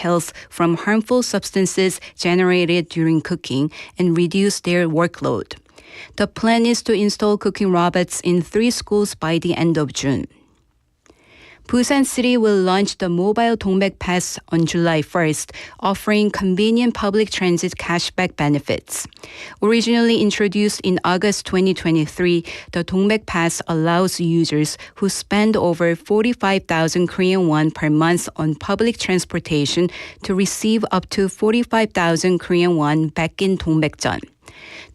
health from harmful substances generated during cooking and reduce their workload. The plan is to install cooking robots in 3 schools by the end of June. Busan City will launch the mobile Dongbek Pass on July 1st, offering convenient public transit cashback benefits. Originally introduced in August 2023, the Dongbek Pass allows users who spend over 45,000 Korean won per month on public transportation to receive up to 45,000 Korean won back in Dongbekjeon.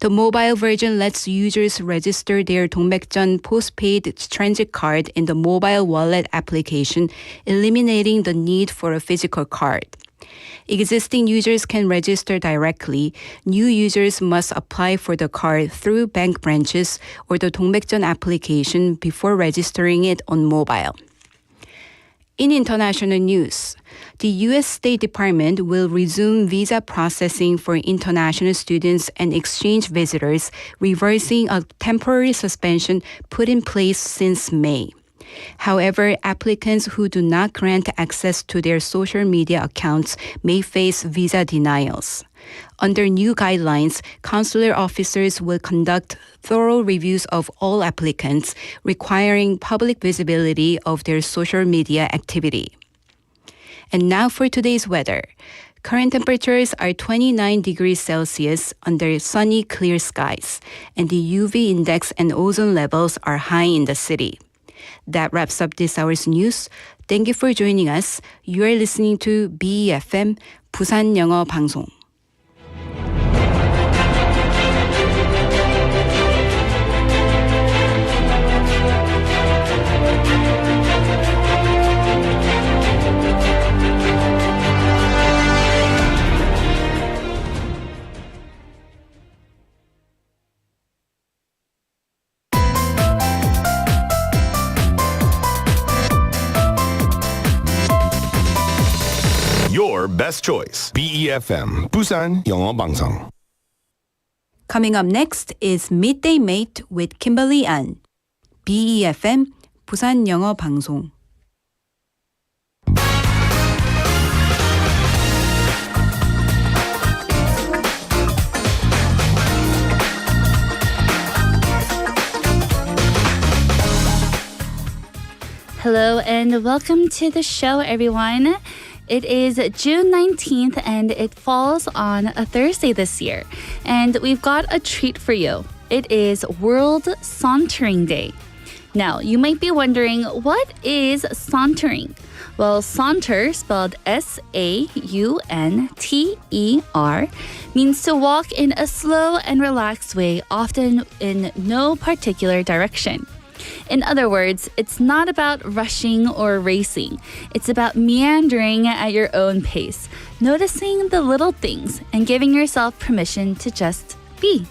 The mobile version lets users register their Dongbekjeon postpaid transit card in the mobile wallet application, eliminating the need for a physical card. Existing users can register directly. New users must apply for the card through bank branches or the Dongbekjeon application before registering it on mobile. In international news, the U.S. State Department will resume visa processing for international students and exchange visitors, reversing a temporary suspension put in place since May. However, applicants who do not grant access to their social media accounts may face visa denials. Under new guidelines, consular officers will conduct thorough reviews of all applicants, requiring public visibility of their social media activity. And now for today's weather. Current temperatures are 29 degrees Celsius under sunny, clear skies, and the UV index and ozone levels are high in the city. That wraps up this hour's news. Thank you for joining us. You are listening to BEFM, 부산영어방송. Your best choice. BEFM, 부산영어방송. Coming up next is Midday Mate with Kimberly An. BEFM, 부산영어방송. Hello and welcome to the show, everyone. It is June 19th and it falls on a Thursday this year. And we've got a treat for you. It is World Sauntering Day. Now, you might be wondering, what is sauntering? Well, saunter, spelled S-A-U-N-T-E-R, means to walk in a slow and relaxed way, often in no particular direction. In other words, it's not about rushing or racing. It's about meandering at your own pace, noticing the little things, and giving yourself permission to just be.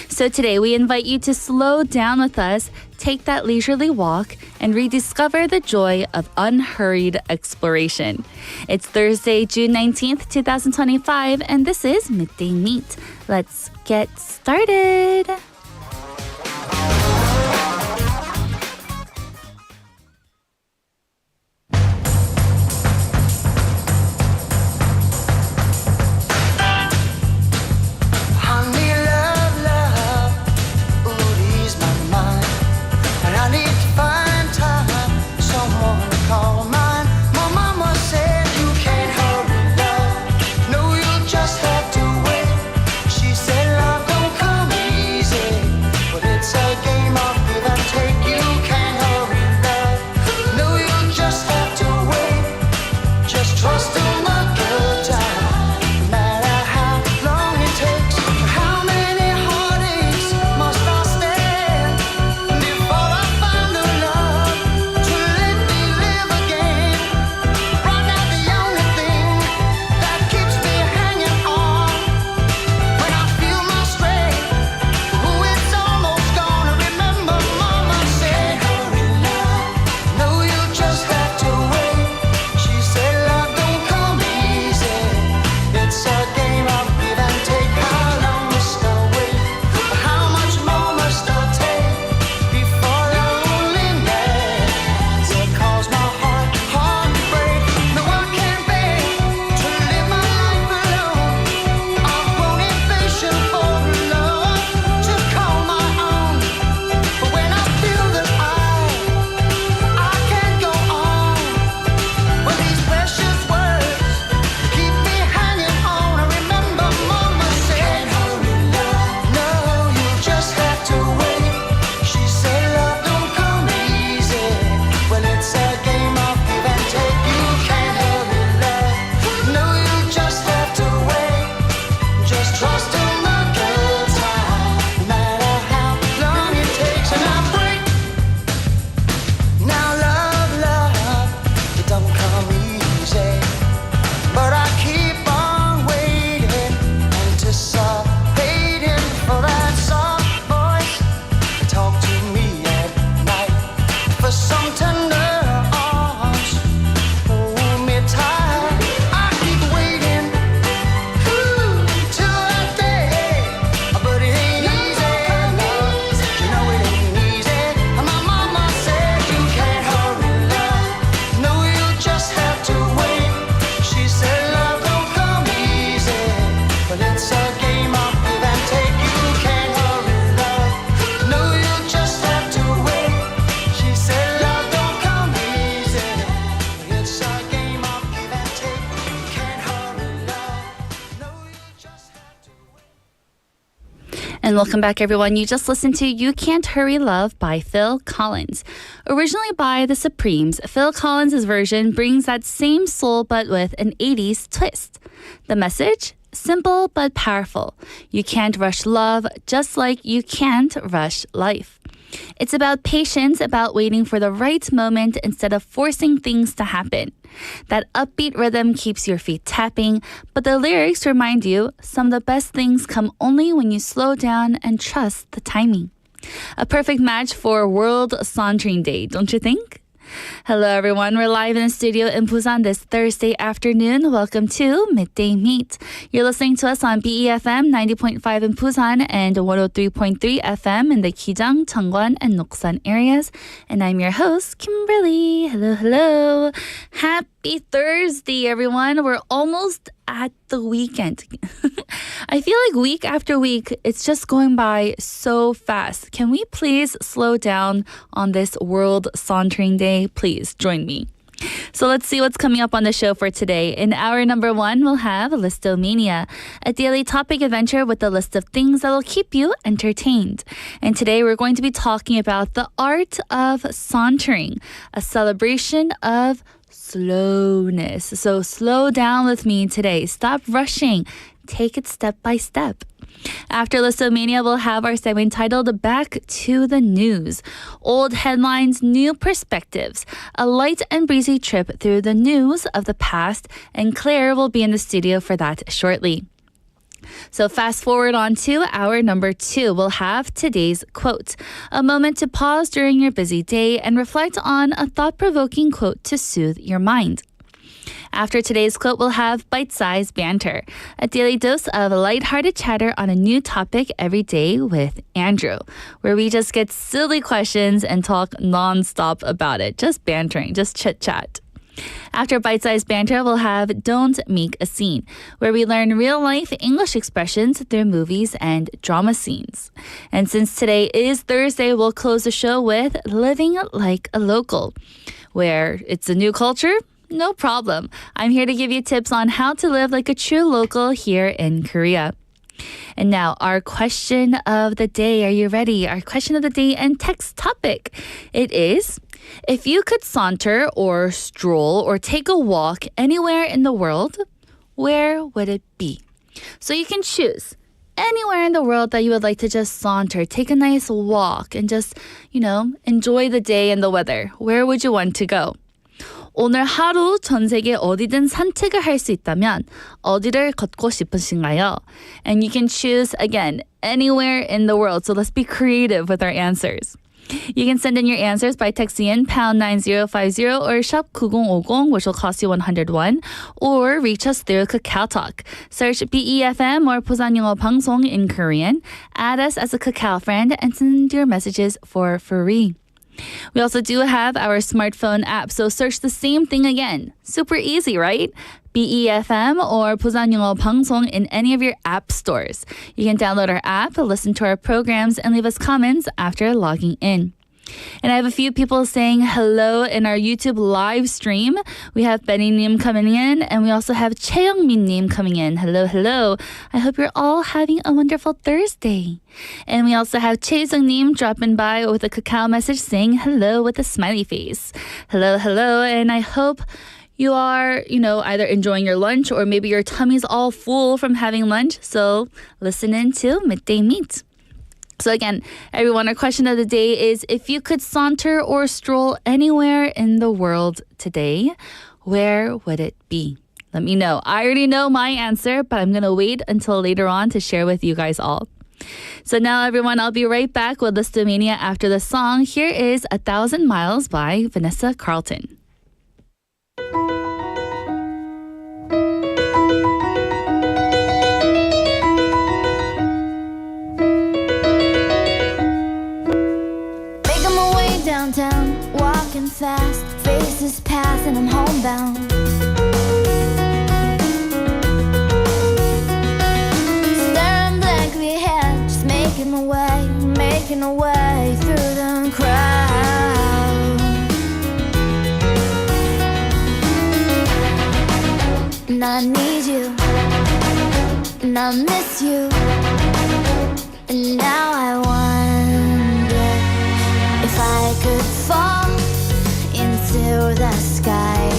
So today, we invite you to slow down with us, take that leisurely walk, and rediscover the joy of unhurried exploration. It's Thursday, June 19th, 2025, and this is Midday Mate. Let's get started. She said love don't come easy. And welcome back, everyone. You just listened to You Can't Hurry Love by Phil Collins. Originally by the Supremes, Phil Collins' version brings that same soul but with an 80s twist. The message? Simple but powerful. You can't rush love, just like you can't rush life. It's about patience, about waiting for the right moment instead of forcing things to happen. That upbeat rhythm keeps your feet tapping, but the lyrics remind you some of the best things come only when you slow down and trust the timing. A perfect match for World Sauntering Day, don't you think? Hello, everyone. We're live in the studio in Busan this Thursday afternoon. Welcome to Midday Mate. You're listening to us on BEFM 90.5 in Busan and 103.3 FM in the Kijang, Cheongwon, and Noksan areas. And I'm your host, Kimberly. Hello, hello. Happy Thursday, everyone. We're almost at the weekend. I feel like week after week, it's just going by so fast. Can we please slow down on this World Sauntering Day? Please join me. So let's see what's coming up on the show for today. In hour number 1, we'll have Listomania, a daily topic adventure with a list of things that will keep you entertained. And today we're going to be talking about the art of sauntering, a celebration of slowness. So slow down with me today. Stop rushing. Take it step by step. After Listomania, we'll have our segment titled Back to the News. Old headlines, new perspectives. A light and breezy trip through the news of the past, and Claire will be in the studio for that shortly. So fast forward on to hour number 2, we'll have today's quote. A moment to pause during your busy day and reflect on a thought-provoking quote to soothe your mind. After today's quote, we'll have Byte-size banter, a daily dose of lighthearted chatter on a new topic every day with Andrew, where we just get silly questions and talk nonstop about it, just bantering, just chit-chat. After Bite-Size Banter, we'll have Don't Make a Scene, where we learn real-life English expressions through movies and drama scenes. And since today is Thursday, we'll close the show with Living Like a Local, where it's a new culture. No problem. I'm here to give you tips on how to live like a true local here in Korea. And now, our question of the day. Are you ready? Our question of the day and text topic. It is, if you could saunter or stroll or take a walk anywhere in the world, where would it be? So you can choose anywhere in the world that you would like to just saunter, take a nice walk, and just, enjoy the day and the weather. Where would you want to go? 오늘 하루 전 세계 어디든 산책을 할 수 있다면 어디를 걷고 싶으신가요? And you can choose, again, anywhere in the world. So let's be creative with our answers. You can send in your answers by texting in pound 9050 or shop 9050, which will cost you 101, or reach us through Kakao Talk. Search BEFM or 부산영어방송 in Korean. Add us as a Kakao friend and send your messages for free. We also do have our smartphone app, so search the same thing again. Super easy, right? BEFM or 부산영어방송 in any of your app stores. You can download our app, listen to our programs, and leave us comments after logging in. And I have a few people saying hello in our YouTube live stream. We have Benny-nim coming in, and we also have Cheongmin-nim coming in. Hello, hello. I hope you're all having a wonderful Thursday. And we also have Chae-sung-nim dropping by with a Kakao message saying hello with a smiley face. Hello, hello. And I hope you are, either enjoying your lunch or maybe your tummy's all full from having lunch. So listen in to Midday Meet. So again, everyone, our question of the day is, if you could saunter or stroll anywhere in the world today, where would it be? Let me know. I already know my answer, but I'm going to wait until later on to share with you guys all. So now, everyone, I'll be right back with Listomania after the song. Here is 1,000 Miles by Vanessa Carlton. Downtown, walking fast, faces pass and I'm homebound. Staring blankly ahead, just making a way through the crowd. And I need you, and I miss you. And now I wonder if I could fall into the sky.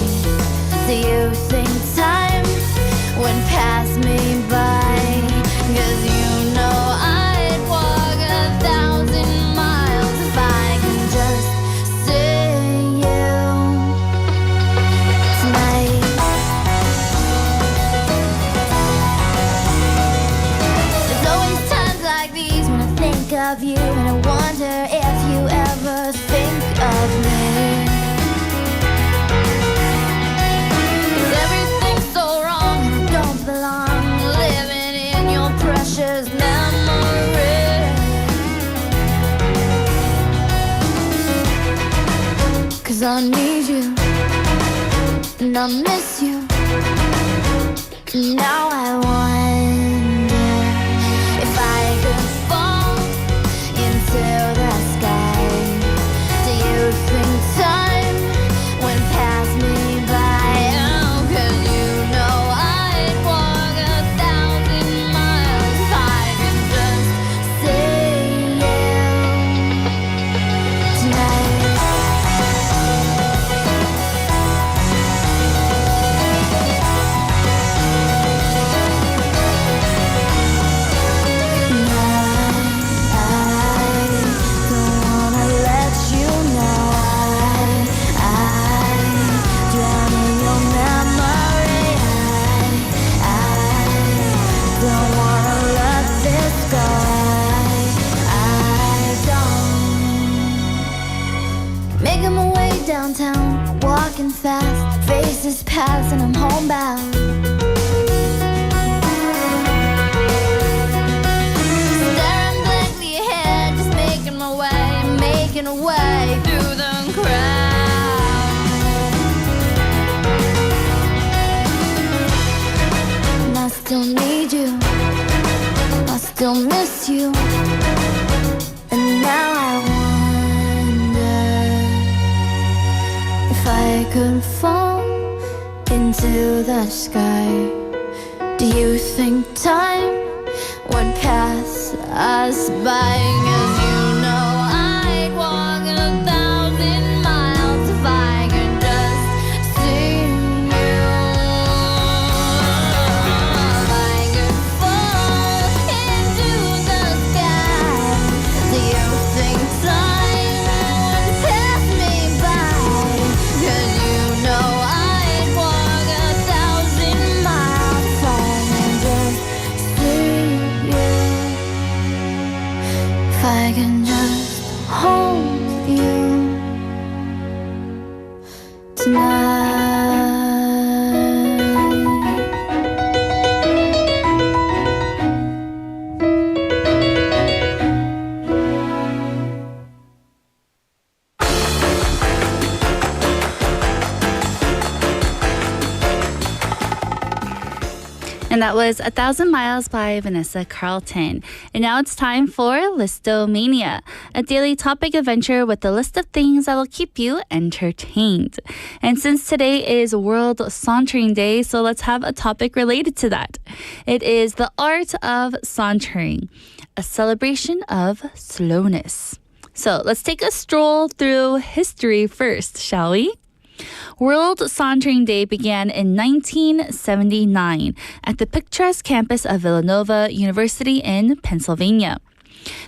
Do you think time would pass me by? 'Cause you know I'd walk 1,000 miles if I can just see you tonight. There's always times like these when I think of you, and I wonder if you ever think of me. 'Cause everything's so wrong and I don't belong living in your precious memory. 'Cause I need you and I miss you. Now I wonder if I could fall into the sky. Do you think time would pass me by? Oh, 'cause you know I'd walk 1,000 miles if I could just see you tonight. Making my way downtown, walking fast, faces pass and I'm homebound. Staring blankly ahead, just making my way through the crowd. And I still need you, I still miss you. And now I wonder if I could fall into the sky. Do you think time would pass us by? 'Cause you know I'd walk 1,000 miles if I could just see you. If I could fall into the sky. Do you think time would pass me by? 'Cause you know I'd walk 1,000 miles if I can just see you. If I can just hold you tonight. And that was 1,000 Miles by Vanessa Carlton. And now it's time for Listomania, a daily topic adventure with a list of things that will keep you entertained. And since today is World Sauntering Day, so let's have a topic related to that. It is the art of sauntering, a celebration of slowness. So let's take a stroll through history first, shall we? World Sauntering Day began in 1979 at the picturesque campus of Villanova University in Pennsylvania.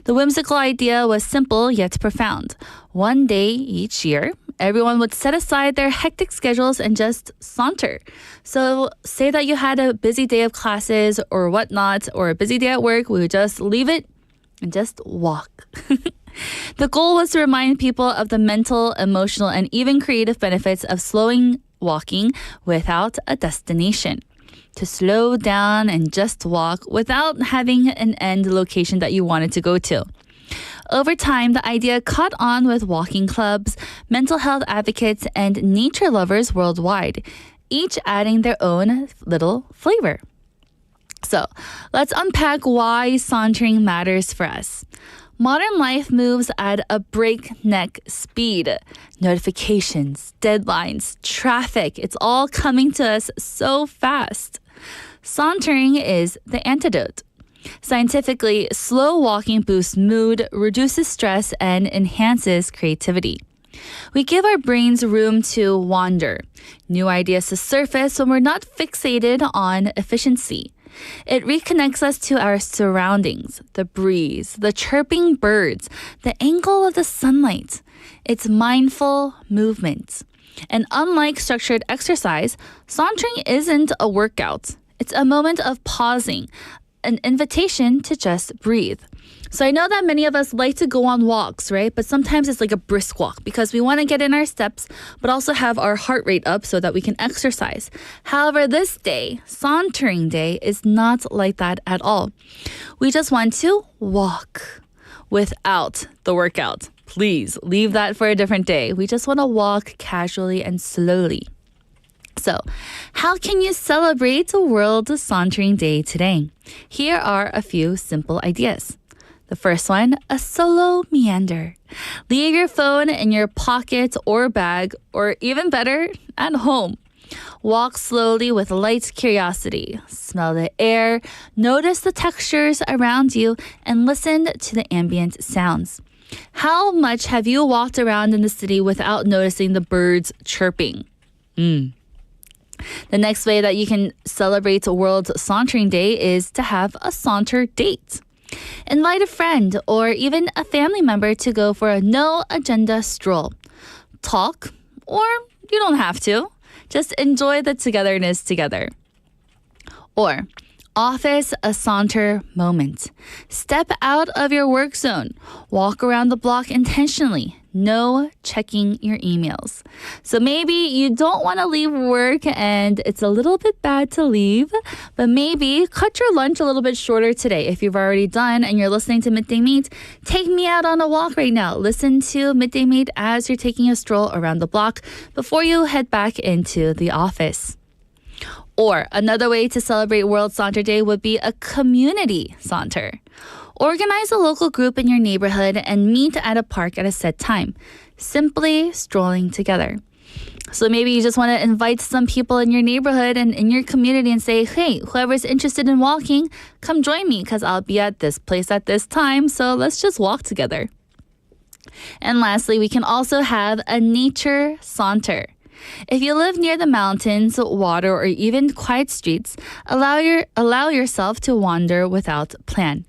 The whimsical idea was simple yet profound. One day each year, everyone would set aside their hectic schedules and just saunter. So say that you had a busy day of classes or whatnot, or a busy day at work, we would just leave it and just walk. The goal was to remind people of the mental, emotional, and even creative benefits of slowing walking without a destination. To slow down and just walk without having an end location that you wanted to go to. Over time, the idea caught on with walking clubs, mental health advocates, and nature lovers worldwide, each adding their own little flavor. So, let's unpack why sauntering matters for us. Modern life moves at a breakneck speed. Notifications, deadlines, traffic, it's all coming to us so fast. Sauntering is the antidote. Scientifically, slow walking boosts mood, reduces stress, and enhances creativity. We give our brains room to wander, new ideas to surface when we're not fixated on efficiency. It reconnects us to our surroundings, the breeze, the chirping birds, the angle of the sunlight. It's mindful movement. And unlike structured exercise, sauntering isn't a workout. It's a moment of pausing, an invitation to just breathe. So I know that many of us like to go on walks, right? But sometimes it's like a brisk walk because we want to get in our steps, but also have our heart rate up so that we can exercise. However, this day, sauntering day, is not like that at all. We just want to walk without the workout. Please leave that for a different day. We just want to walk casually and slowly. So, how can you celebrate World Sauntering Day today? Here are a few simple ideas. The first one, a solo meander. Leave your phone in your pocket or bag, or even better, at home. Walk slowly with light curiosity. Smell the air, notice the textures around you, and listen to the ambient sounds. How much have you walked around in the city without noticing the birds chirping? The next way that you can celebrate World Sauntering Day is to have a saunter date. Invite a friend or even a family member to go for a no-agenda stroll. Talk, or you don't have to. Just enjoy the togetherness together. Or office a saunter moment. Step out of your work zone. Walk around the block intentionally. No checking your emails. So maybe you don't want to leave work and it's a little bit bad to leave, but maybe cut your lunch a little bit shorter today. If you've already done and you're listening to Midday Mate, take me out on a walk right now. Listen to Midday Mate as you're taking a stroll around the block before you head back into the office. Or another way to celebrate World Saunter Day would be a community saunter. Organize a local group in your neighborhood and meet at a park at a set time, simply strolling together. So maybe you just want to invite some people in your neighborhood and in your community and say, hey, whoever's interested in walking, come join me because I'll be at this place at this time, so let's just walk together. And lastly, we can also have a nature saunter. If you live near the mountains, water, or even quiet streets, allow yourself to wander without plan.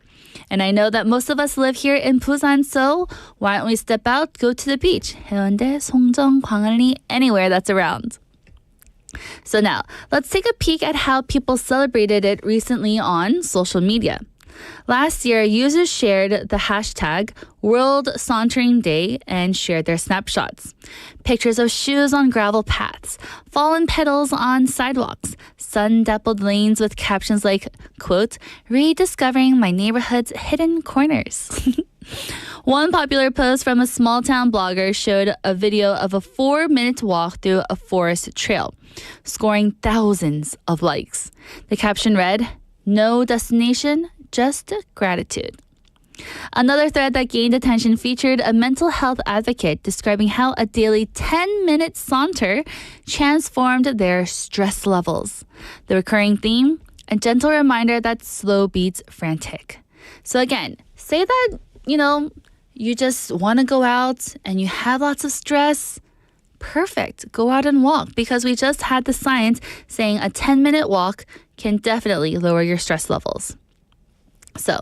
And I know that most of us live here in Busan, so why don't we step out, go to the beach? 해운대, 송정, 광안리, anywhere that's around. So now, let's take a peek at how people celebrated it recently on social media. Last year, users shared the hashtag World Sauntering Day and shared their snapshots. Pictures of shoes on gravel paths, fallen petals on sidewalks, sun-dappled lanes with captions like, quote, rediscovering my neighborhood's hidden corners. One popular post from a small-town blogger showed a video of a 4-minute walk through a forest trail, scoring thousands of likes. The caption read, no destination, just gratitude. Another thread that gained attention featured a mental health advocate describing how a daily 10-minute saunter transformed their stress levels. The recurring theme, a gentle reminder that slow beats frantic. So again, say that, you just want to go out and you have lots of stress. Perfect. Go out and walk because we just had the science saying a 10-minute walk can definitely lower your stress levels. So,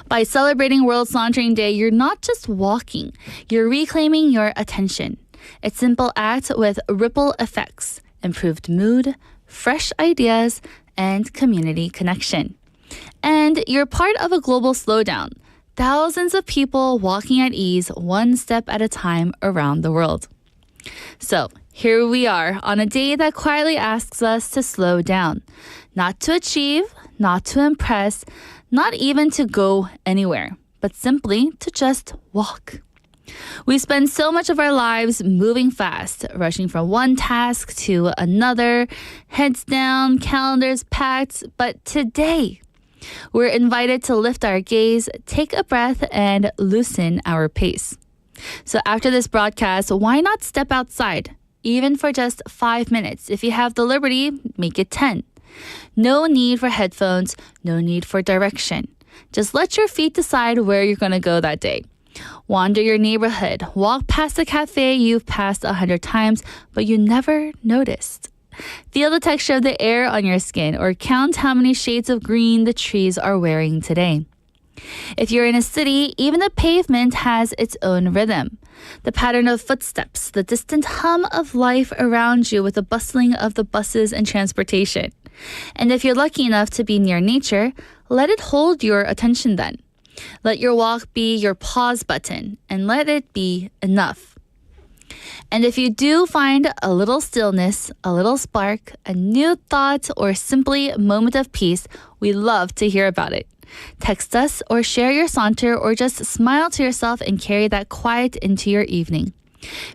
by celebrating World Sauntering Day, you're not just walking, you're reclaiming your attention. A simple act with ripple effects, improved mood, fresh ideas, and community connection. And you're part of a global slowdown. Thousands of people walking at ease, one step at a time around the world. So, here we are on a day that quietly asks us to slow down. Not to achieve, not to impress, not even to go anywhere, but simply to just walk. We spend so much of our lives moving fast, rushing from one task to another, heads down, calendars packed, but today, we're invited to lift our gaze, take a breath, and loosen our pace. So after this broadcast, why not step outside, even for just 5 minutes? If you have the liberty, make it 10. No need for headphones, no need for direction. Just let your feet decide where you're going to go that day. Wander your neighborhood. Walk past a cafe you've passed 100 times, but you never noticed. Feel the texture of the air on your skin or count how many shades of green the trees are wearing today. If you're in a city, even the pavement has its own rhythm. The pattern of footsteps, the distant hum of life around you with the bustling of the buses and transportation. And if you're lucky enough to be near nature, let it hold your attention then. Let your walk be your pause button and let it be enough. And if you do find a little stillness, a little spark, a new thought, or simply a moment of peace, we love to hear about it. Text us or share your saunter or just smile to yourself and carry that quiet into your evening.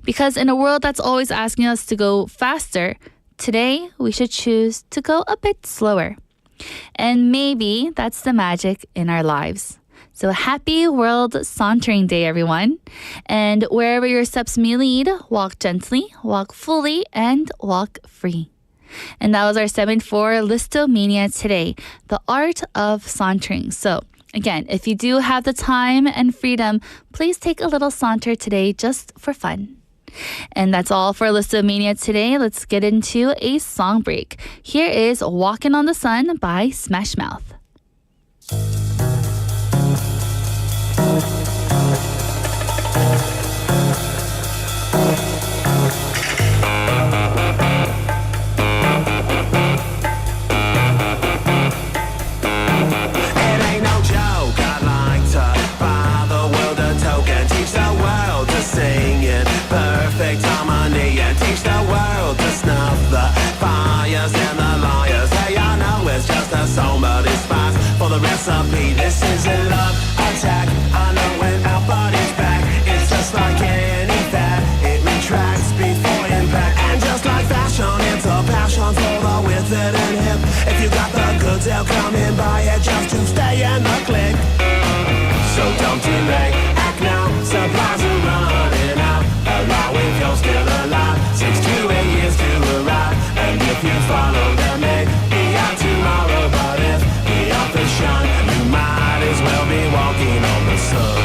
Because in a world that's always asking us to go faster, today we should choose to go a bit slower. And maybe that's the magic in our lives. So happy World Sauntering Day, everyone. And wherever your steps may lead, walk gently, walk fully, and walk free. And that was our segment for Listomania today, the art of sauntering. So again, if you do have the time and freedom, please take a little saunter today just for fun. And that's all for Listomania today. Let's get into a song break. Here is Walkin' on the Sun by Smash Mouth. Recipe. This is a love attack. I know when our body's back, it's just like any fad. It retracts before impact. And just like fashion, it's a passion for the with it and hip. If you got the goods, they'll come and buy it just to stay in the click. So don't delay, act now. Supplies are running out. Allow if you're still alive. 6 to 8 years to arrive. And if you follow them, be out tomorrow. But if the office shine, you might as well be walking on the sun.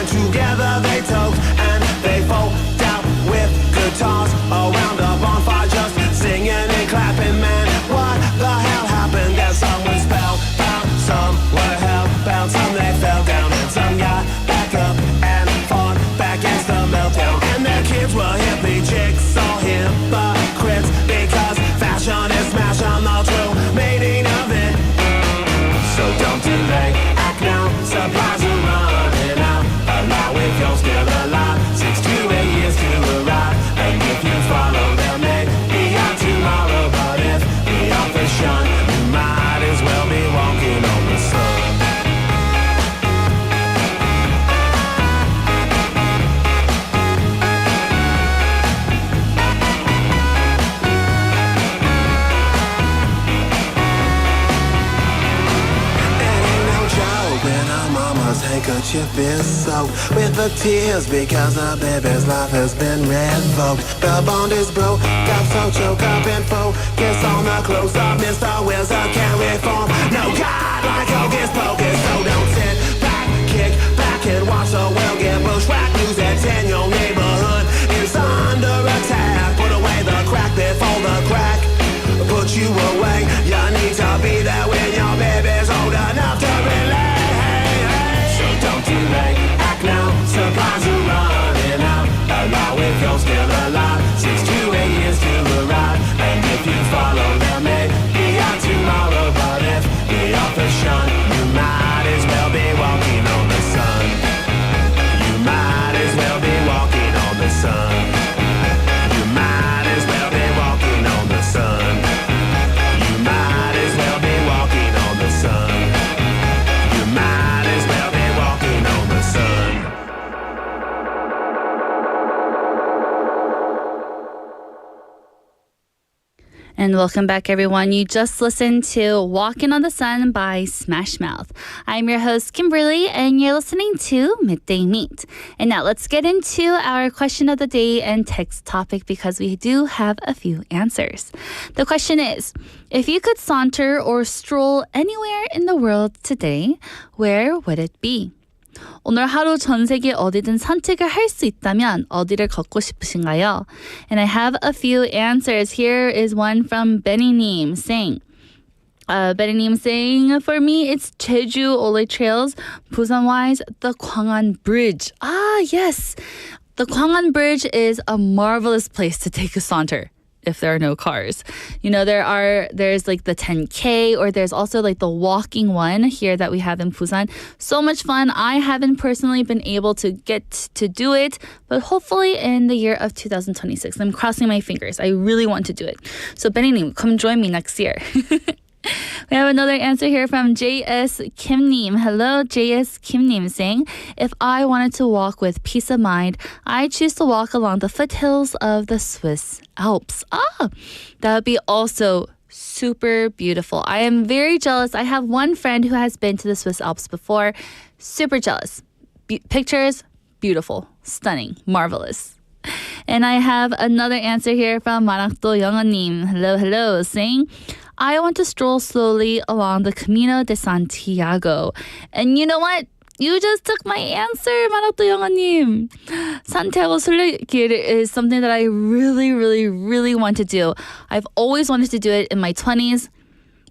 Together they toast and they fold out with guitars around a bonfire, just singing and clapping. Man, what the hell happened? That some were spellbound, some were hellbound, some they fell down, and some got back up and fought back against the meltdown. And their kids were hippie chicks, all hypocrites, because fashion is smash on the true meaning of it. So don't delay, act now, supplies are running out. Allow if you're still alive, 6 to 8 years to arrive. And if you follow them, be out tomorrow. But if the office shine, you might as well be walking on the sun. Handkerchief is soaked with the tears because the baby's life has been revoked. The bond is broke, got so choke up and focus on the close-up. Mr. Wizard can't reform. No God like Hocus Pocus. So don't sit back, kick back and watch the world get bushwhacked. News that's in your neighborhood is under attack. Put away the crack before the crack put you away. You need to be there when your baby's old enough to relate. Don't delay, act now, supplies are running out. Allow if you're still alive, 6 to 8 years to arrive. And if you follow them, be out tomorrow. But if the office shine, you might as well And welcome back, everyone. You just listened to Walking on the Sun by Smash Mouth. I'm your host, Kimberly, and you're listening to Midday Mate. And now let's get into our question of the day and text topic because we do have a few answers. The question is, if you could saunter or stroll anywhere in the world today, where would it be? 오늘 하루 전 세계 어디든 산책을 할 수 있다면 어디를 걷고 싶으신가요? And I have a few answers. Here is one from Benny saying, Benny saying, for me, it's Jeju Ole Trails. Busan-wise, the Gwangan Bridge. Ah, yes. The Gwangan Bridge is a marvelous place to take a saunter. If there are no cars. You know, there's like the 10K or there's also like the walking one here that we have in Busan. So much fun. I haven't personally been able to get to do it, but hopefully in the year of 2026. I'm crossing my fingers. I really want to do it. So Benny-님, come join me next year. We have another answer here from JS Kim-님. Hello, JS Kim-님 saying, if I wanted to walk with peace of mind, I choose to walk along the foothills of the Swiss Alps. That would be also super beautiful. I am very jealous. I have one friend who has been to the Swiss Alps before. Super jealous. Pictures, beautiful, stunning, marvelous. And I have another answer here from Marakdo Young-님. Hello, saying, I want to stroll slowly along the Camino de Santiago. And you know what? You just took my answer, Marakdo Young-님. Santiago 순례길 is something that I really, really, really want to do. I've always wanted to do it in my 20s,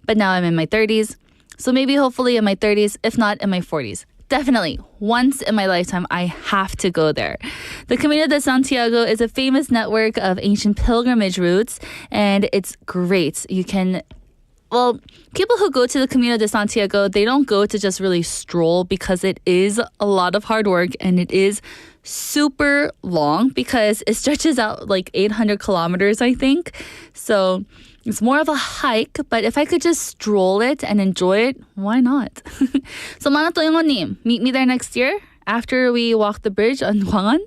but now I'm in my 30s. So maybe hopefully in my 30s, if not in my 40s. Definitely, once in my lifetime, I have to go there. The Camino de Santiago is a famous network of ancient pilgrimage routes, and it's great. You can, well, people who go to the Camino de Santiago, they don't go to just really stroll because it is a lot of hard work and it is super long because it stretches out like 800 kilometers, I think. So it's more of a hike, but if I could just stroll it and enjoy it, why not? So Marakdo Young-님, meet me there next year after we walk the bridge on Gwangan.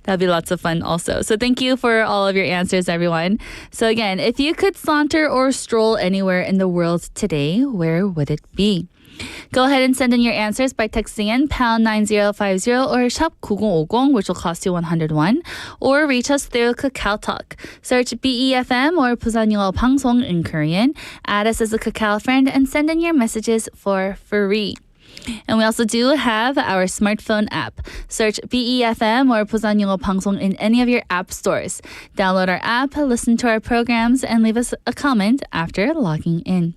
That'd be lots of fun also. So thank you for all of your answers, everyone. So again, if you could saunter or stroll anywhere in the world today, where would it be? Go ahead and send in your answers by texting in pound 9050 or shop 9050, which will cost you 101, or reach us through Kakao Talk. Search BEFM or 부산영어방송 in Korean, add us as a Kakao friend, and send in your messages for free. And we also do have our smartphone app. Search BEFM or 부산영어방송 in any of your app stores. Download our app, listen to our programs, and leave us a comment after logging in.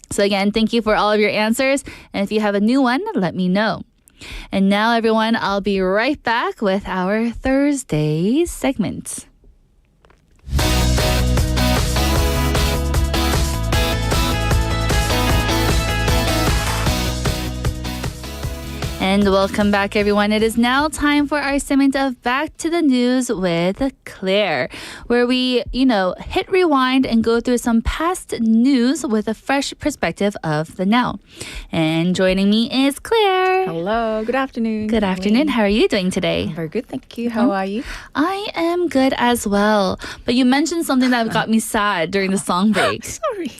So again, thank you for all of your answers. And if you have a new one, let me know. And now, everyone, I'll be right back with our Thursday segment. And welcome back, everyone. It is now time for our segment of Back to the News with Claire, where we, hit rewind and go through some past news with a fresh perspective of the now. And joining me is Claire. Hello, good afternoon. Good afternoon. How are you doing today? Very good, thank you. How are you? I am good as well. But you mentioned something that got me sad during the song break. Sorry.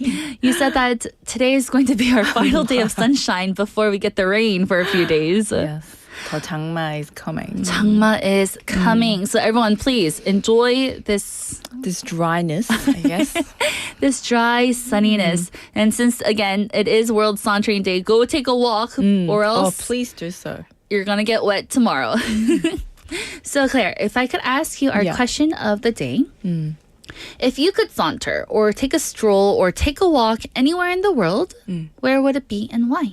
You said that today is going to be our final day of sunshine before we get the rain for a few days. Yes, 더 장마 is coming. 장마 is coming. So everyone, please enjoy this dryness, I guess. This dry sunniness. And since, again, it is World Sauntering Day, go take a walk or else please do so. You're going to get wet tomorrow. So Claire, if I could ask you our question of the day. If you could saunter or take a stroll or take a walk anywhere in the world, where would it be and why?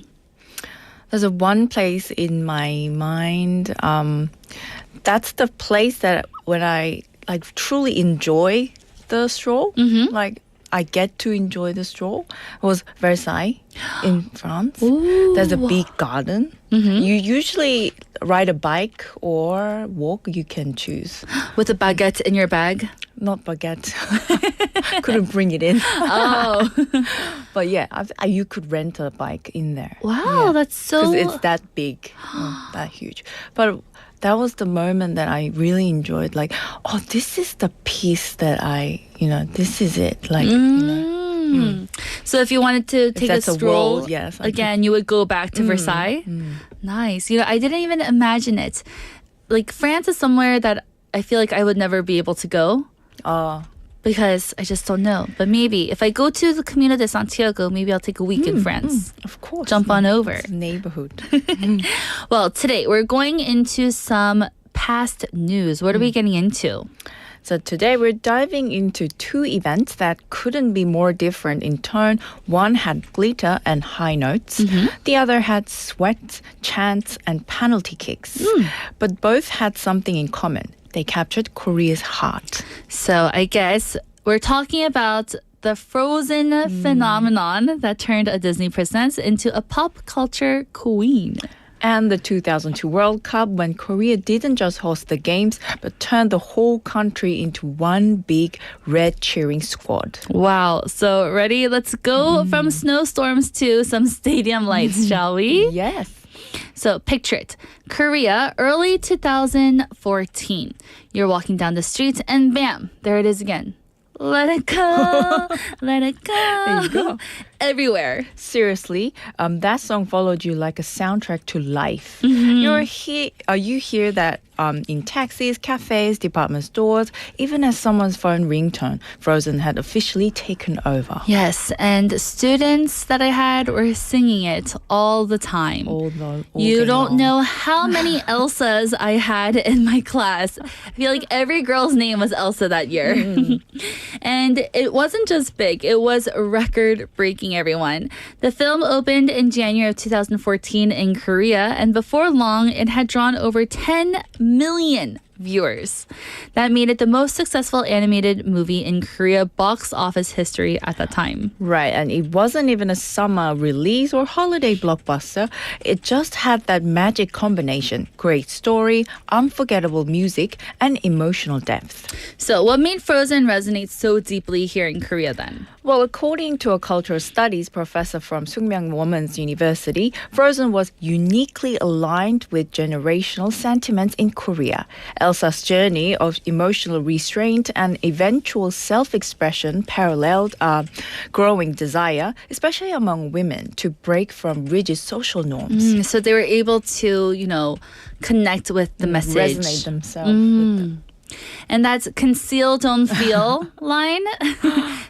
There's one place in my mind. That's the place that when I truly enjoy the stroll, like I get to enjoy the stroll, was Versailles in France. Ooh. There's a big garden. You usually ride a bike or walk. You can choose. With a baguette in your bag? Not baguette. Couldn't bring it in. Oh. But yeah, you could rent a bike in there. Wow, that's so... Because it's that big, that huge. But that was the moment that I really enjoyed. Like, oh, this is the piece that this is it. Like, So if you wanted to take a that's a stroll world, yes, I again, you would go back to Versailles. Nice. I didn't even imagine it. Like, France is somewhere that I feel like I would never be able to go. Because I just don't know. But maybe if I go to the Camino de Santiago, maybe I'll take a week in France. Of course. Jump on over. It's neighborhood. Well, today we're going into some past news. What are we getting into? So today we're diving into two events that couldn't be more different in turn. One had glitter and high notes. The other had sweat, chants, and penalty kicks. But both had something in common. They captured Korea's heart. So I guess we're talking about the Frozen phenomenon that turned a Disney princess into a pop culture queen. And the 2002 World Cup, when Korea didn't just host the games, but turned the whole country into one big red cheering squad. Wow. So ready? Let's go from snowstorms to some stadium lights, shall we? Yes. So picture it. Korea, early 2014. You're walking down the streets and bam, there it is again. Let it go, let it go. There you go. Everywhere. Seriously, that song followed you like a soundtrack to life. You hear that in taxis, cafes, department stores, even as someone's phone ringtone, Frozen had officially taken over. Yes, and students that I had were singing it all the time. You don't know how many Elsas I had in my class. I feel like every girl's name was Elsa that year. And it wasn't just big, it was record-breaking, everyone. The film opened in January of 2014 in Korea, and before long, it had drawn over 10 million viewers. That made it the most successful animated movie in Korea box office history at that time. Right, and it wasn't even a summer release or holiday blockbuster. It just had that magic combination: great story, unforgettable music, and emotional depth. So what made Frozen resonate so deeply here in Korea then? Well, according to a cultural studies professor from Sookmyang Women's University, Frozen was uniquely aligned with generational sentiments in Korea. Elsa's journey of emotional restraint and eventual self-expression paralleled a growing desire, especially among women, to break from rigid social norms. So they were able to, connect with the message. Resonate themselves with them. And that's conceal, don't feel line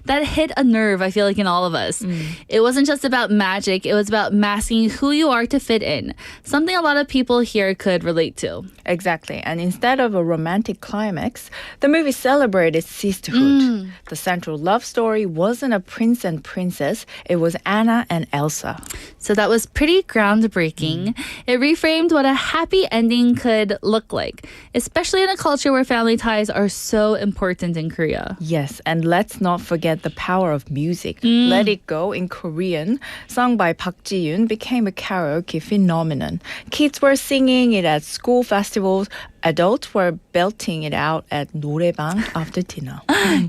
that hit a nerve, I feel like, in all of us. It wasn't just about magic. It was about masking who you are to fit in. Something a lot of people here could relate to. Exactly. And instead of a romantic climax, the movie celebrated sisterhood. The central love story wasn't a prince and princess. It was Anna and Elsa. So that was pretty groundbreaking. It reframed what a happy ending could look like, especially in a culture where family ties are so important in Korea. Yes, and let's not forget the power of music. Let It Go in Korean, sung by Park Ji-yoon, became a karaoke phenomenon. Kids were singing it at school festivals. Adults were belting it out at 노래방 after dinner.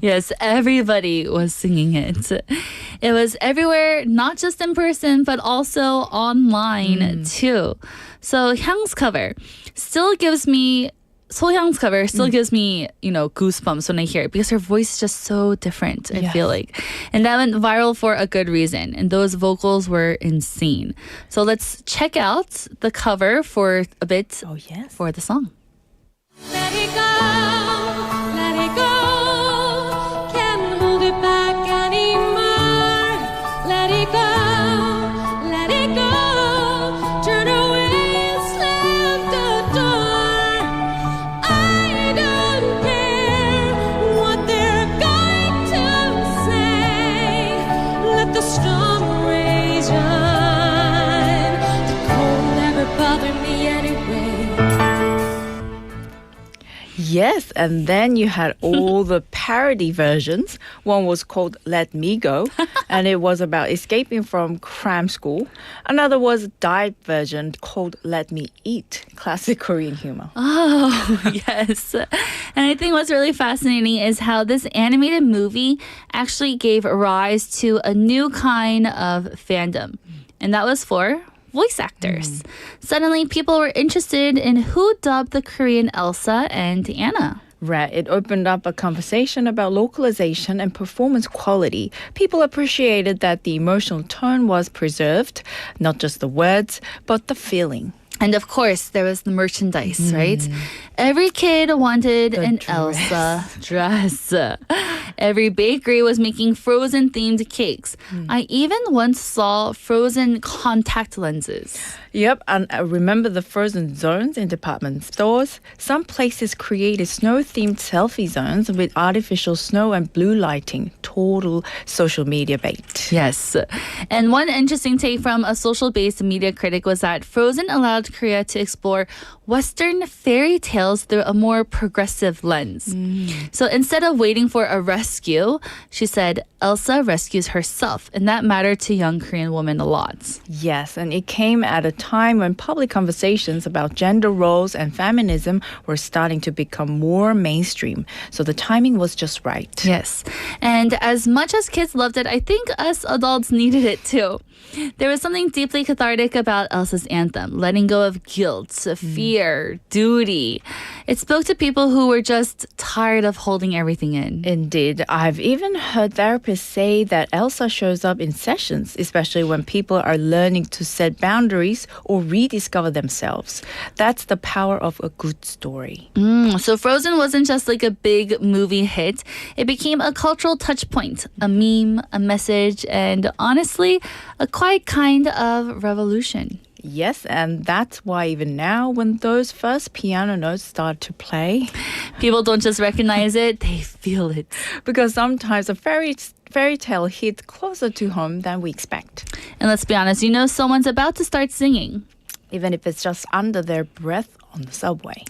Yes, everybody was singing it. It was everywhere, not just in person, but also online too. So Hyung's cover still gives me goosebumps when I hear it because her voice is just so different, I feel like. And that went viral for a good reason. And those vocals were insane. So let's check out the cover for a bit for the song. Let it go, let it go. Can't hold it back anymore. Let it go, let it go. Turn away and slam the door. I don't care what they're going to say. Let the storm rage on. The cold never bothered me anyway. Yes, and then you had all the parody versions. One was called Let Me Go, and it was about escaping from cram school. Another was a diet version called Let Me Eat, classic Korean humor. Oh, yes. And I think what's really fascinating is how this animated movie actually gave rise to a new kind of fandom. And that was for voice actors. Suddenly, people were interested in who dubbed the Korean Elsa and Anna. Right. It opened up a conversation about localization and performance quality. People appreciated that the emotional tone was preserved, not just the words, but the feeling. And of course, there was the merchandise, right? Every kid wanted an Elsa dress. Every bakery was making Frozen themed cakes. I even once saw Frozen contact lenses. Yep, and I remember the frozen zones in department stores. Some places created snow-themed selfie zones with artificial snow and blue lighting. Total social media bait. Yes. And one interesting take from a social-based media critic was that Frozen allowed Korea to explore Western fairy tales through a more progressive lens. So instead of waiting for a rescue, she said Elsa rescues herself, and that mattered to young Korean women a lot. Yes, and it came at a time when public conversations about gender roles and feminism were starting to become more mainstream. So the timing was just right. Yes. And as much as kids loved it, I think us adults needed it too. There was something deeply cathartic about Elsa's anthem, letting go of guilt, fear, duty. It spoke to people who were just tired of holding everything in. Indeed. I've even heard therapists say that Elsa shows up in sessions, especially when people are learning to set boundaries or rediscover themselves. That's the power of a good story. So Frozen wasn't just like a big movie hit. It became a cultural touch point, a meme, a message, and honestly, a quite kind of revolution. Yes, and that's why even now, when those first piano notes start to play, people don't just recognize it, they feel it. Because sometimes a fairy tale hits closer to home than we expect. And let's be honest, you know someone's about to start singing. Even if it's just under their breath on the subway.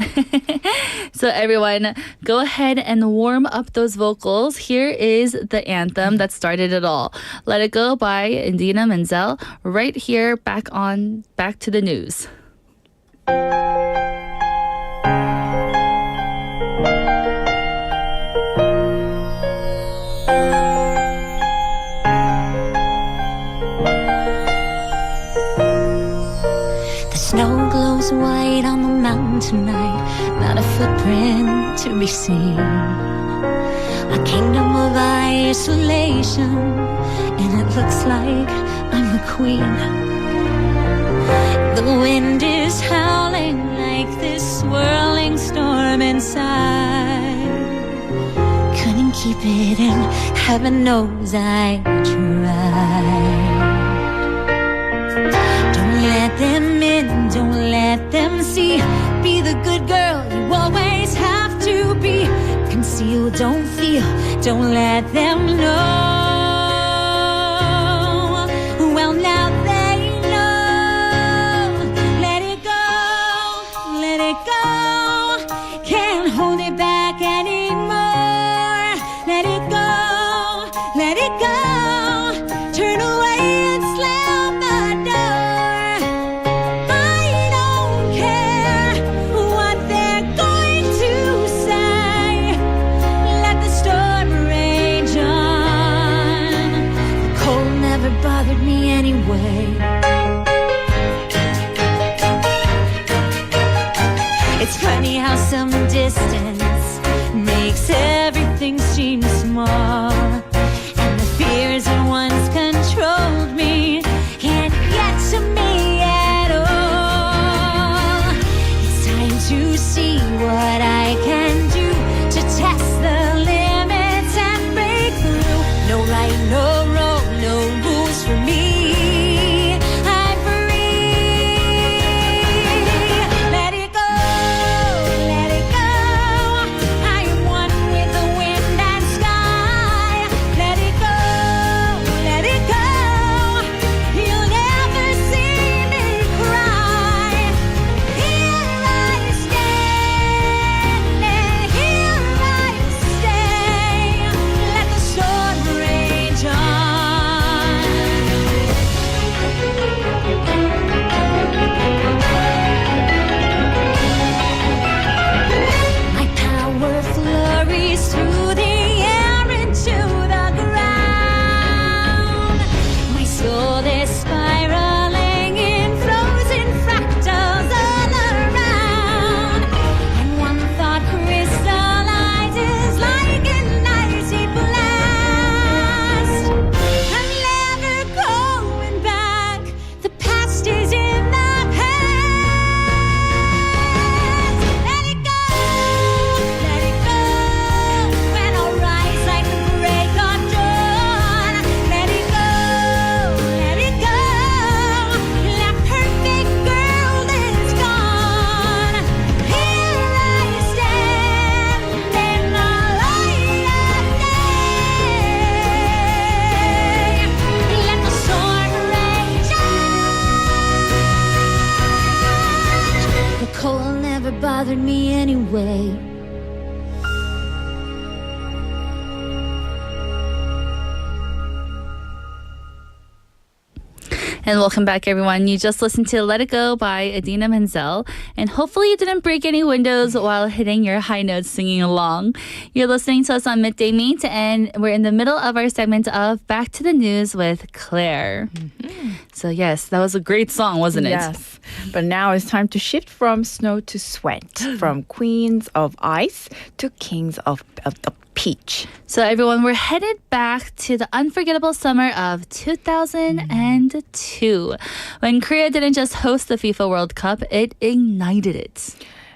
So everyone, go ahead and warm up those vocals. Here is the anthem that started it all. Let It Go by Indina Menzel. Right here, back to the news. Snow glows white on the mountain tonight, not a footprint to be seen. A kingdom of isolation, and it looks like I'm the queen. The wind is howling like this swirling storm inside. Couldn't keep it in, heaven knows I tried. Let them in, don't let them see. Be the good girl you always have to be. Conceal, don't feel, don't let them know. Well, now they know. Let it go, let it go. Can't hold it back anymore. Let it go, let it go. Turn away and slam the door. Bothered me anyway. It's funny how some distance makes everything seem small, and the fears that once controlled me can't get to me at all. It's time to see what I can do to test the limits and break through. No right, no wrong, no rules for me. I'm free. Let it go, let it go. I am one with the wind and sky. cold never bothered me anyway. And welcome back, everyone. You just listened to Let It Go by Adina Menzel. And hopefully you didn't break any windows while hitting your high notes singing along. You're listening to us on Midday Mate, and we're in the middle of our segment of Back to the News with Claire. So yes, that was a great song, wasn't it? Yes. But now it's time to shift from snow to sweat, from queens of ice to kings of the peach. So everyone, we're headed back to the unforgettable summer of 2002 when Korea didn't just host the FIFA World Cup, it ignited it.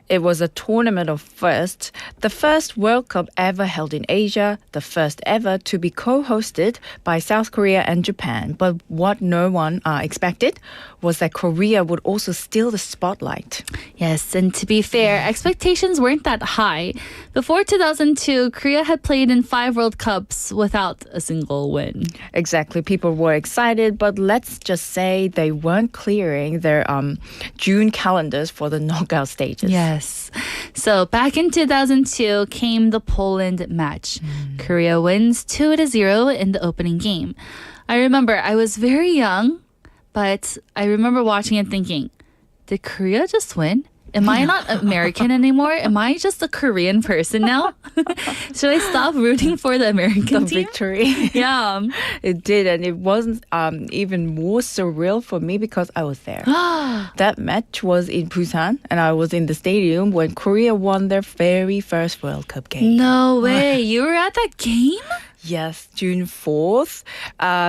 It was a tournament of firsts, the first World Cup ever held in Asia, the first ever to be co-hosted by South Korea and Japan. But what no one expected was that Korea would also steal the spotlight. Yes, and to be fair, expectations weren't that high. Before 2002, Korea had played in 5 World Cups without a single win. Exactly. People were excited, but let's just say they weren't clearing their June calendars for the knockout stages. Yes. So back in 2002 came the Poland match. Korea wins 2-0 in the opening game. I remember I was very young, but I remember watching and thinking, did Korea just win? Am I not American anymore? Am I just a Korean person now? Should I stop rooting for the American team? Victory. Yeah. It did, and it wasn't even more surreal for me because I was there. That match was in Busan, and I was in the stadium when Korea won their very first World Cup game. No way. You were at that game? Yes, June 4th,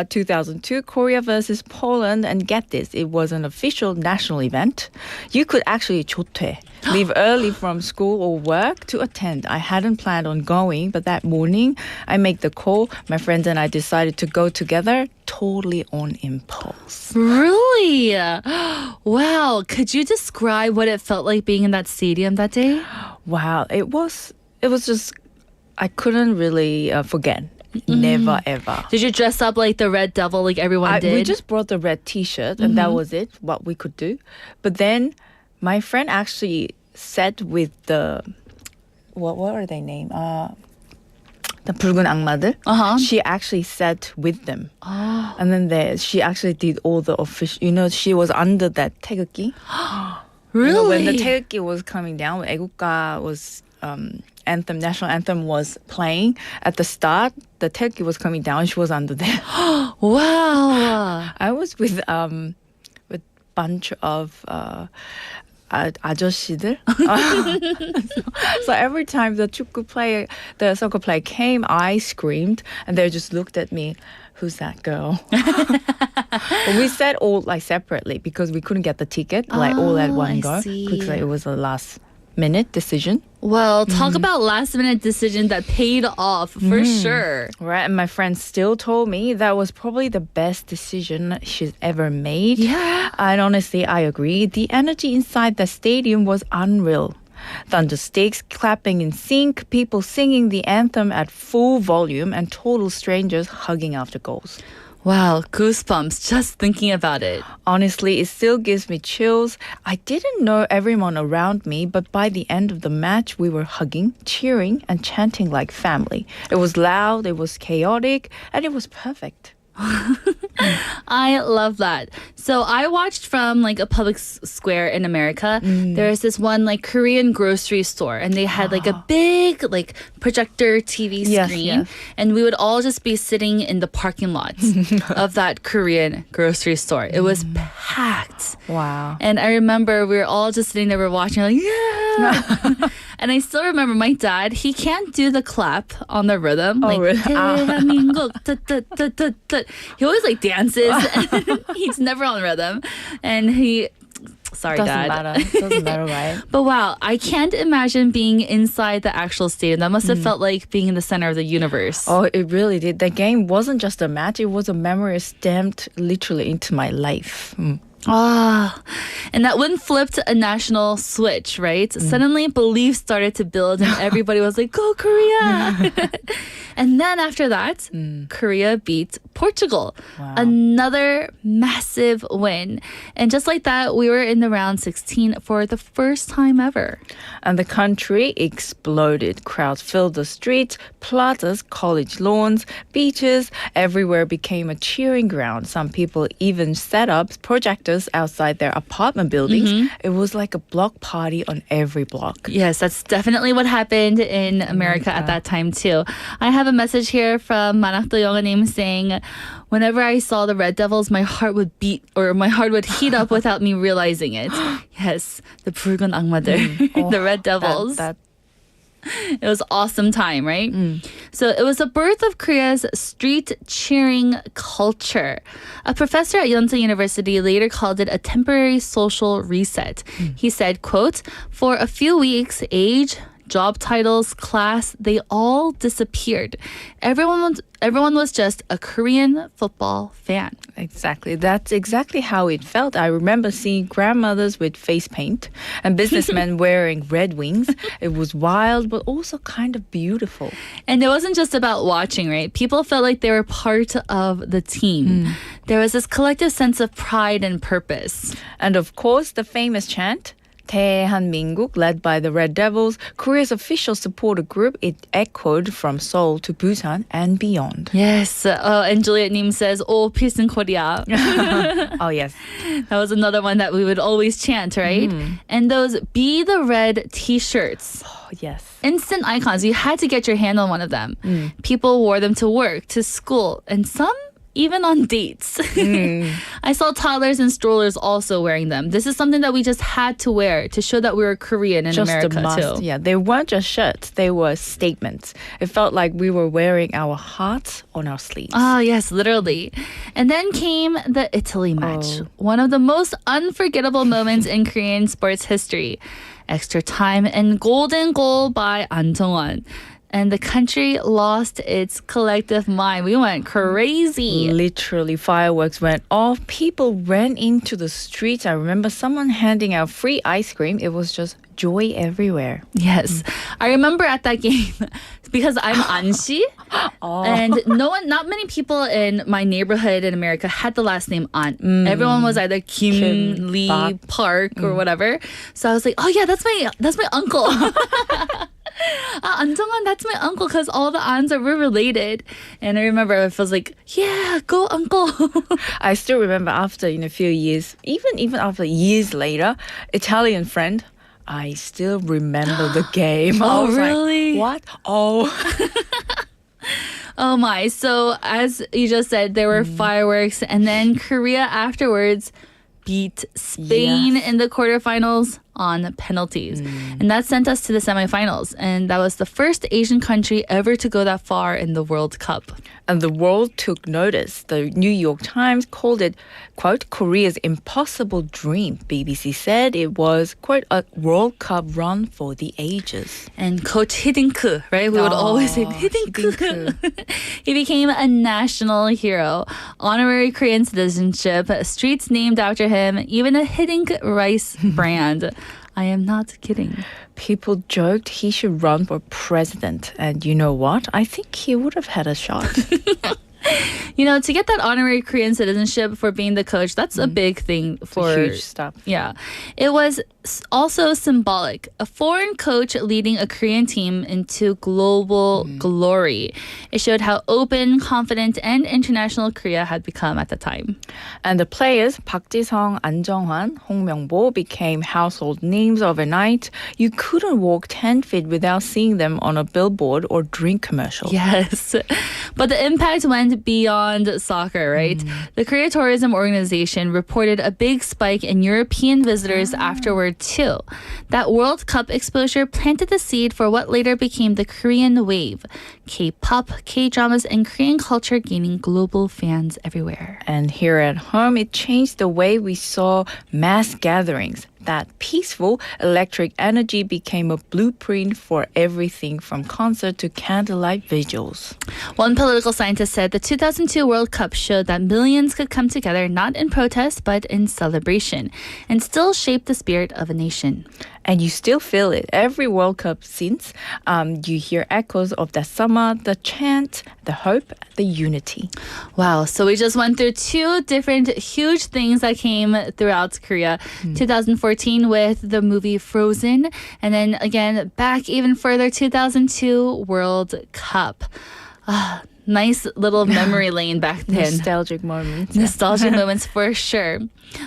2002, Korea versus Poland. And get this, it was an official national event. You could actually 조퇴, leave early from school or work to attend. I hadn't planned on going, but that morning I made the call. My friends and I decided to go together, totally on impulse. Really? Wow. Could you describe what it felt like being in that stadium that day? Wow, it was just, I couldn't really forget. Never ever. Did you dress up like the Red Devil like everyone did? We just brought the red t-shirt and that was it, what we could do. But then my friend actually sat with the, what are they named? The 붉은 악마들. She actually sat with them. And then she actually did all the official, she was under that 태극기. Really? When the 태극기 was coming down, when 애국가 was national anthem was playing at the start, the 태극기 was coming down. She was under there. Wow. I was with bunch of 아저씨들. So every time the soccer player came, I screamed, and they just looked at me. Who's that girl? But we sat all separately because we couldn't get the ticket all at one go. Because it was a last minute decision. Well, talk about last minute decision that paid off for sure. Right, and my friend still told me that was probably the best decision she's ever made. Yeah. And honestly, I agree. The energy inside the stadium was unreal. Thundersticks clapping in sync, people singing the anthem at full volume, and total strangers hugging after goals. Wow, goosebumps just thinking about it. Honestly, it still gives me chills. I didn't know everyone around me, but by the end of the match, we were hugging, cheering, and chanting like family. It was loud, it was chaotic, and it was perfect. I love that. So I watched from a public square in America. There's this one Korean grocery store, and they had a big projector TV screen, yes. and we would all just be sitting in the parking lot of that Korean grocery store. It was packed. Wow. And I remember we were all just sitting there, we're watching yeah. And I still remember my dad, he can't do the clap on the rhythm. Really? 대한민국, he always dances. And he's never on rhythm. And sorry, Doesn't Dad. matter. Doesn't matter, right? But wow, I can't imagine being inside the actual stadium. That must have felt like being in the center of the universe. Oh, it really did. The game wasn't just a match. It was a memory stamped literally into my life. And that win flipped a national switch, right? Suddenly, belief started to build and everybody was like, go Korea! And then after that, Korea beat Portugal. Wow. Another massive win. And just like that, we were in the round 16 for the first time ever. And the country exploded. Crowds filled the streets, plazas, college lawns, beaches. Everywhere became a cheering ground. Some people even set up projectors outside their apartment buildings. It was like a block party on every block. Yes, that's definitely what happened in America at that time too. I have a message here from Manakdo Yonganim saying, whenever I saw the Red Devils, my heart would beat or my heart would heat up without me realizing it. Yes, the 붉은 악마들, the Red Devils. It was awesome time, right? So it was the birth of Korea's street cheering culture. A professor at Yonsei University later called it a temporary social reset. He said, quote, for a few weeks, age, job titles, class, they all disappeared. Everyone was just a Korean football fan. Exactly. That's exactly how it felt. I remember seeing grandmothers with face paint and businessmen wearing red wings. It was wild, but also kind of beautiful. And it wasn't just about watching, right? People felt like they were part of the team. There was this collective sense of pride and purpose. And of course, the famous chant, 대한민국, led by the Red Devils, Korea's official supporter group, it echoed from Seoul to Busan and beyond. Yes. And Juliet Nim says, oh, peace in Korea. Oh, yes. That was another one that we would always chant, right? And those Be the Red t-shirts. Oh, yes. Instant icons. You had to get your hand on one of them. People wore them to work, to school, and some even on dates. I saw toddlers and strollers also wearing them. This is something that we just had to wear to show that we were Korean in Just America a must. too. Yeah, they weren't just shirts, they were statements. It felt like we were wearing our hearts on our sleeves. Ah, yes, literally. And then came the Italy match. One of the most unforgettable moments in Korean sports history. Extra time and golden goal by An Jong-won. And the country lost its collective mind. We went crazy. Literally, fireworks went off. People ran into the streets. I remember someone handing out free ice cream. It was just joy everywhere. Yes. I remember at that game, because I'm Anshi, and not many people in my neighborhood in America had the last name An. Everyone was either Kim, Lee, Park, or whatever. So I was like, oh yeah, that's my uncle. An Jong-won, that's my uncle, because all the Ans were related. And I remember I was like, yeah, go uncle. I still remember after a few years, even after years later, Italian friend, I still remember the game. I was really? Like, what? Oh. Oh my. So as you just said, there were fireworks, and then Korea afterwards beat Spain in the quarterfinals on penalties. And that sent us to the semifinals. And that was the first Asian country ever to go that far in the World Cup. And the world took notice. The New York Times called it, quote, Korea's impossible dream. BBC said it was, quote, a World Cup run for the ages. And Coach Hidink, right? We would always say Hidink. He became a national hero. Honorary Korean citizenship, streets named after him, even a Hidink rice brand. I am not kidding. People joked he should run for president. And you know what? I think he would have had a shot. To get that honorary Korean citizenship for being the coach, that's a big thing for huge stuff. Yeah. It was also symbolic. A foreign coach leading a Korean team into global glory. It showed how open, confident, and international Korea had become at the time. And the players, Park Ji-sung, An Jong-hwan, Hong Myung-bo, became household names overnight. You couldn't walk 10 feet without seeing them on a billboard or drink commercial. Yes. But the impact went beyond soccer, right? The Korea Tourism Organization reported a big spike in European visitors afterward too. That World Cup exposure planted the seed for what later became the Korean wave. K-pop, K-dramas, and Korean culture gaining global fans everywhere. And here at home, it changed the way we saw mass gatherings. that peaceful electric energy became a blueprint for everything from concert to candlelight vigils. One political scientist said the 2002 World Cup showed that millions could come together not in protest but in celebration and still shape the spirit of a nation. And you still feel it. Every World Cup since, you hear echoes of that summer, the chant, the hope, the unity. Wow, so we just went through two different huge things that came throughout Korea. 2014 with the movie Frozen, and then again, back even further, 2002 World Cup. Nice little memory lane back then. Nostalgic moments. Nostalgic moments for sure.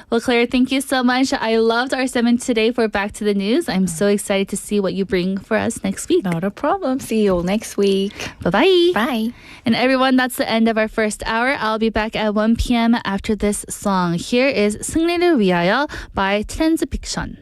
Well, Claire, thank you so much. I loved our segment today for Back to the News. I'm so excited to see what you bring for us next week. Not a problem. See you all next week. Bye-bye. Bye. And everyone, that's the end of our first hour. I'll be back at 1 p.m. after this song. Here is 승리를 위하여 by Transfiction.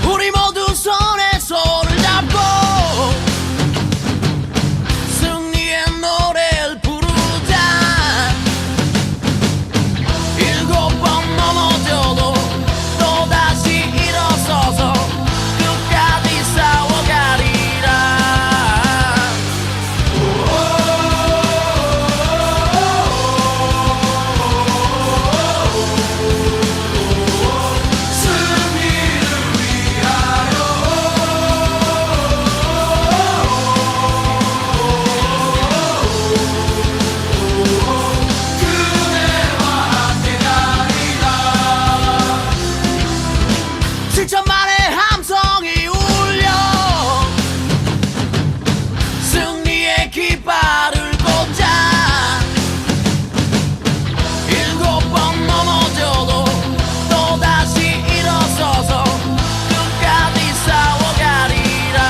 우리 모두 손에 손을 잡고 승리의 노래를 부르자. 7번 넘어져도 또다시 일어서서 끝까지 싸워가리라. 실천만의 함성이 울려 승리의 깃발을 꽂자. 7번 넘어져도 또다시 일어서서 끝까지 싸워가리라.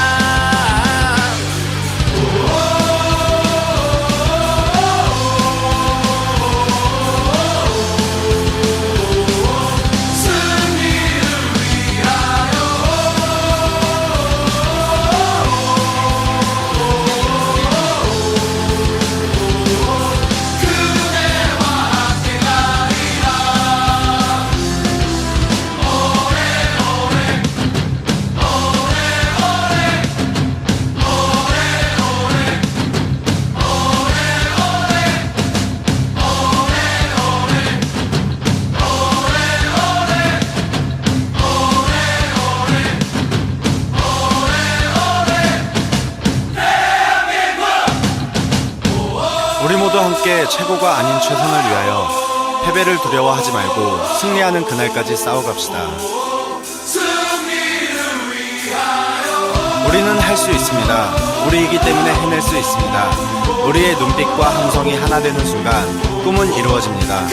우리 모두 함께 최고가 아닌 최선을 위하여 패배를 두려워하지 말고 승리하는 그날까지 싸워갑시다. 우리는 할 수 있습니다. 우리이기 때문에 해낼 수 있습니다. 우리의 눈빛과 함성이 하나 되는 순간 꿈은 이루어집니다.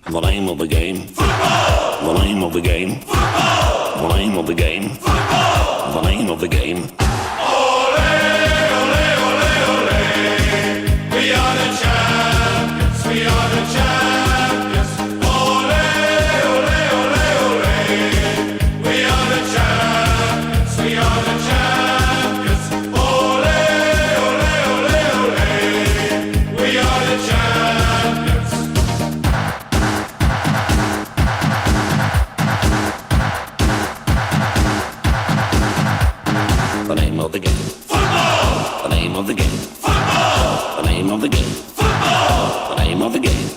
The name of the game. The name of the game. The name of the game. The name of the game. We are the champions. We are the champions. Ole, ole, ole, ole. We are the champions. We are the champions. Ole, ole, ole, ole. We are the champions. of the game. Football. The name of the game. Football. The name of the game. Football. The name of the game.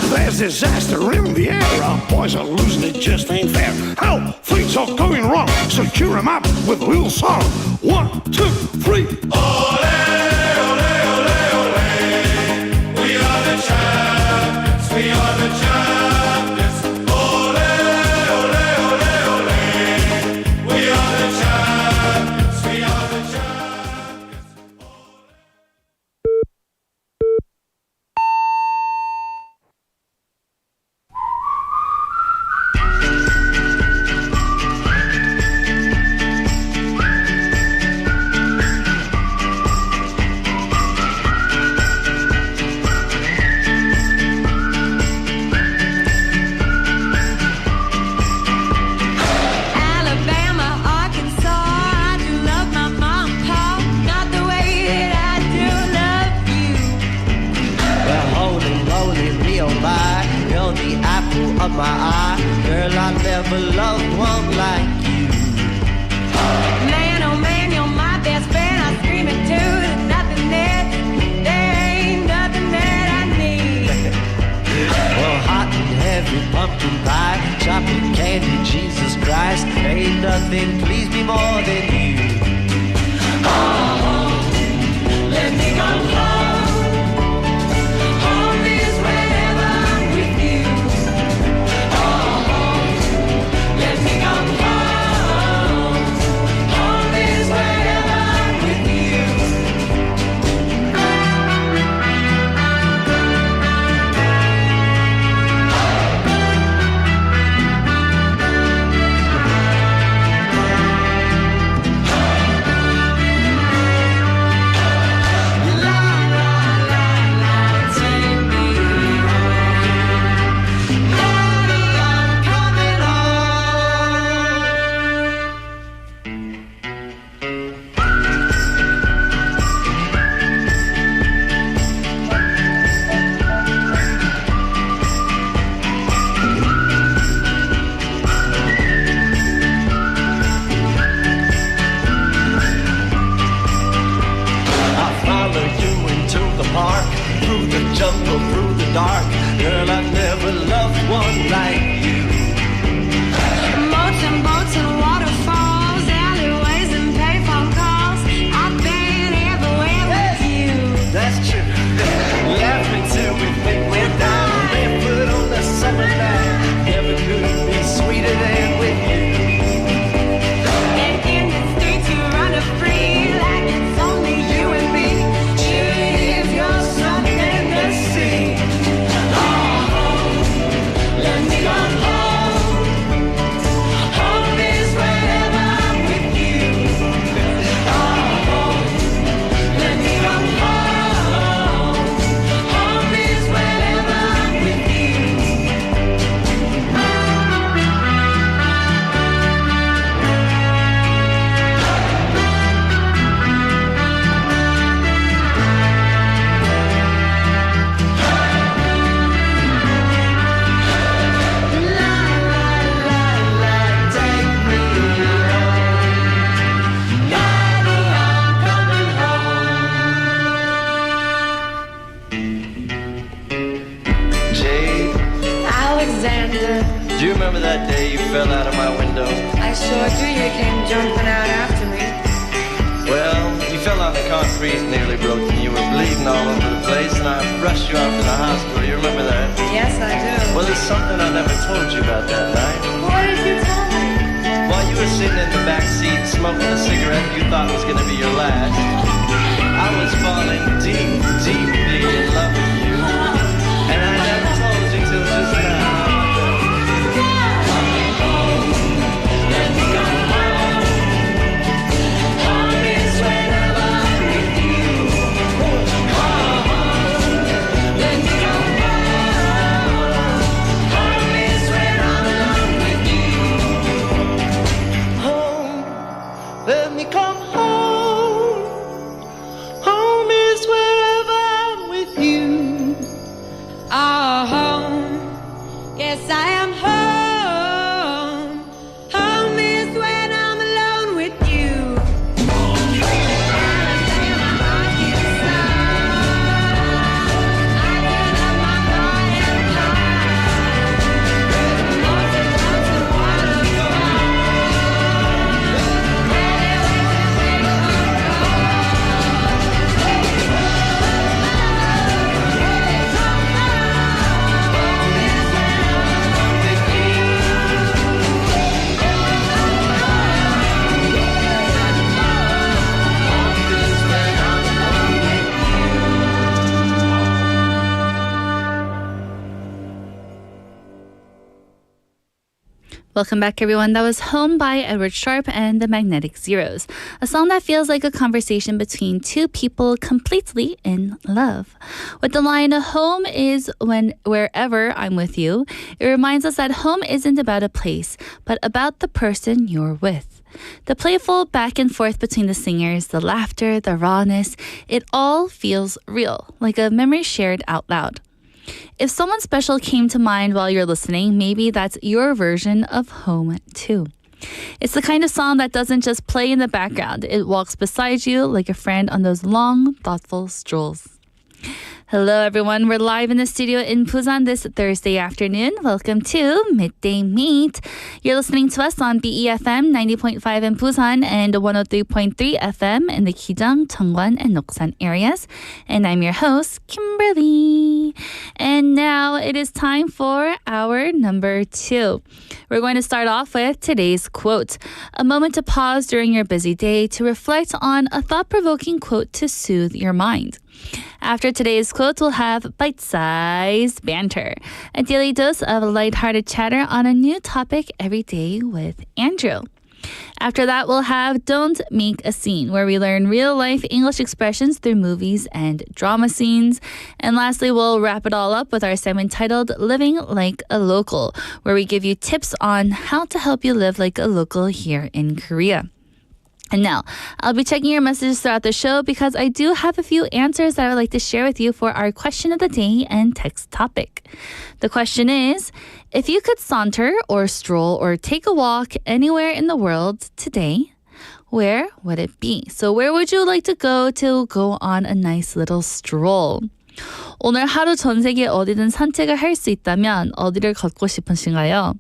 There's disaster in the air. Our boys are losing, it just ain't fair. Help! Things are going wrong, so cheer 'em up with a little song. 1, 2, 3. Ole, ole, ole, ole. We are the champions. We are the champions. Ole, ole, ole, ole. We are the champions. We are the champions. Of my eye, girl, I never loved one like you. Man, oh man, you're my best friend. I scream it too. There's nothing there. There ain't nothing that I need. Well, hot and heavy pumpkin pie, chocolate candy, Jesus Christ, ain't nothing please me more than you. Oh, let me go home. Home is wherever I'm with you. Let me go home. Home is wherever I'm with you. Take me home. Daddy, I'm coming I follow you into the park, through the jungle, through the dark. Girl, I never loved one like you. Moats and boats and waterfalls, alleyways and payphone calls. I've been everywhere with you. That's true. Laughing till we think we're down, barefoot on the summer night. Never could be sweeter than with you. And in the streets you run a free like it's only you and me. You leave your something to see. Oh, let me go home. Home is wherever I'm with you. Oh, let me go home. Home is wherever I'm with you. Take me home. Daddy, I'm coming home. Jade, Alexander, do you remember that day you fell out of my window? I sure do. You came jumping out after me. Well, you fell on the concrete, nearly broke, and you were bleeding all over the place, and I rushed you out to the hospital. You remember that? Yes, I do. Well, there's something I never told you about that night. What did you tell me? While you were sitting in the back seat smoking a cigarette you thought was going to be your last, I was falling deep, deeply in love with you. And I never told you till just now. Let me go home. Home is wherever I'm with you. Let me go home. Home is where I'm alone with you. Home, let me go yes, I am home. Home is when I'm alone with you. Welcome back, everyone. That was Home by Edward Sharpe and the Magnetic Zeros, a song that feels like a conversation between two people completely in love. With the line, home is wherever I'm with you, it reminds us that home isn't about a place, but about the person you're with. The playful back and forth between the singers, the laughter, the rawness, it all feels real, like a memory shared out loud. If someone special came to mind while you're listening, maybe that's your version of home too. It's the kind of song that doesn't just play in the background. It walks beside you like a friend on those long, thoughtful strolls. Hello, everyone. We're live in the studio in Busan this Thursday afternoon. Welcome to Midday Mate. You're listening to us on BEFM 90.5 in Busan and 103.3 FM in the Gijang, Cheongwon, and Noksan areas. And I'm your host, Kimberly. And now it is time for our number 2. We're going to start off with today's quote. A moment to pause during your busy day to reflect on a thought-provoking quote to soothe your mind. After today's quote, we'll have Byte-size banter, a daily dose of lighthearted chatter on a new topic every day with Andrew. After that, we'll have Don't Make a Scene, where we learn real-life English expressions through movies and drama scenes. And lastly, we'll wrap it all up with our segment titled Living Like a Local, where we give you tips on how to help you live like a local here in Korea. And now, I'll be checking your messages throughout the show because I do have a few answers that I would like to share with you for our question of the day and text topic. The question is, if you could saunter or stroll or take a walk anywhere in the world today, where would it be? So where would you like to go on a nice little stroll? 오늘 하루 전 세계 어디든 산책을 할 수 있다면 어디를 걷고 싶으신가요?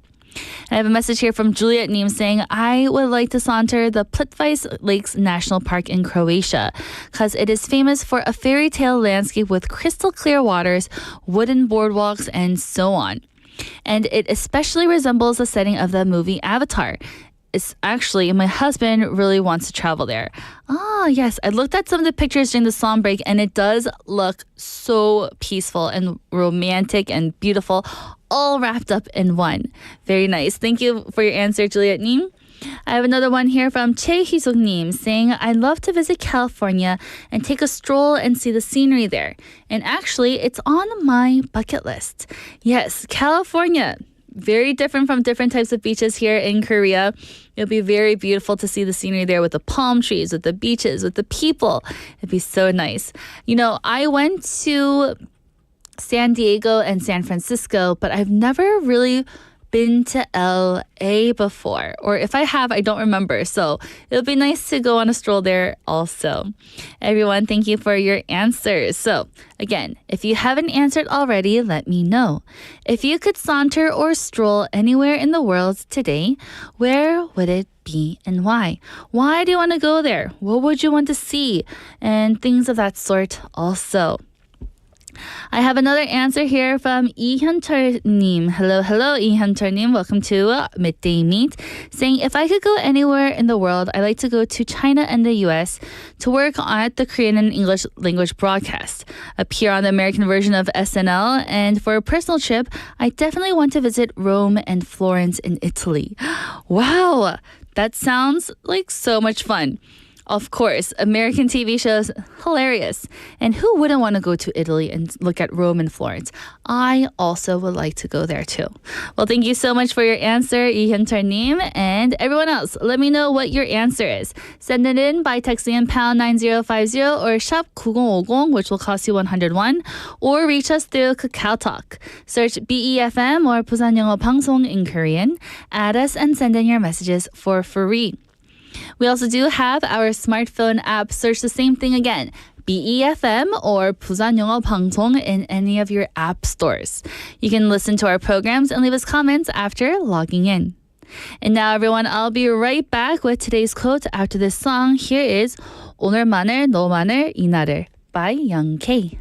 I have a message here from Juliet Neem saying, I would like to saunter the Plitvice Lakes National Park in Croatia because it is famous for a fairy tale landscape with crystal clear waters, wooden boardwalks, and so on. And it especially resembles the setting of the movie Avatar. It's actually, my husband really wants to travel there. Ah, yes. I looked at some of the pictures during the song break and it does look so peaceful and romantic and beautiful, all wrapped up in one. Very nice. Thank you for your answer, Juliet Neem. I have another one here from Che Hisuk Neem saying, I'd love to visit California and take a stroll and see the scenery there. And actually, it's on my bucket list. Yes, California. Very different from different types of beaches here in Korea. It'll be very beautiful to see the scenery there with the palm trees, with the beaches, with the people. It'd be so nice. You know, I went to San Diego and San Francisco, but I've never really been to LA before. Or if I have, I don't remember. So it'll be nice to go on a stroll there also. Everyone, thank you for your answers. So again, if you haven't answered already, let me know. If you could saunter or stroll anywhere in the world today, where would it be and why? Why do you want to go there? What would you want to see? And things of that sort also. I have another answer here from Lee Hyun-chul Nim. Hello, Lee Hyun-chul Nim. Welcome to Midday Meet. Saying, if I could go anywhere in the world, I'd like to go to China and the US to work at the Korean and English language broadcast, appear on the American version of SNL, and for a personal trip, I definitely want to visit Rome and Florence in Italy. Wow, that sounds like so much fun. Of course, American TV shows, hilarious. And who wouldn't want to go to Italy and look at Rome and Florence? I also would like to go there too. Well, thank you so much for your answer, 이현철님. And everyone else, let me know what your answer is. Send it in by texting in pound 9050 or shop 9050, which will cost you 101, or reach us through Kakao Talk. Search BEFM or 부산영어방송 in Korean. Add us and send in your messages for free. We also do have our smartphone app. Search the same thing again. BEFM or 부산영어방송 in any of your app stores. You can listen to our programs and leave us comments after logging in. And now, everyone, I'll be right back with today's quote after this song. Here is 오늘만을 너만을 이날을 by Young K.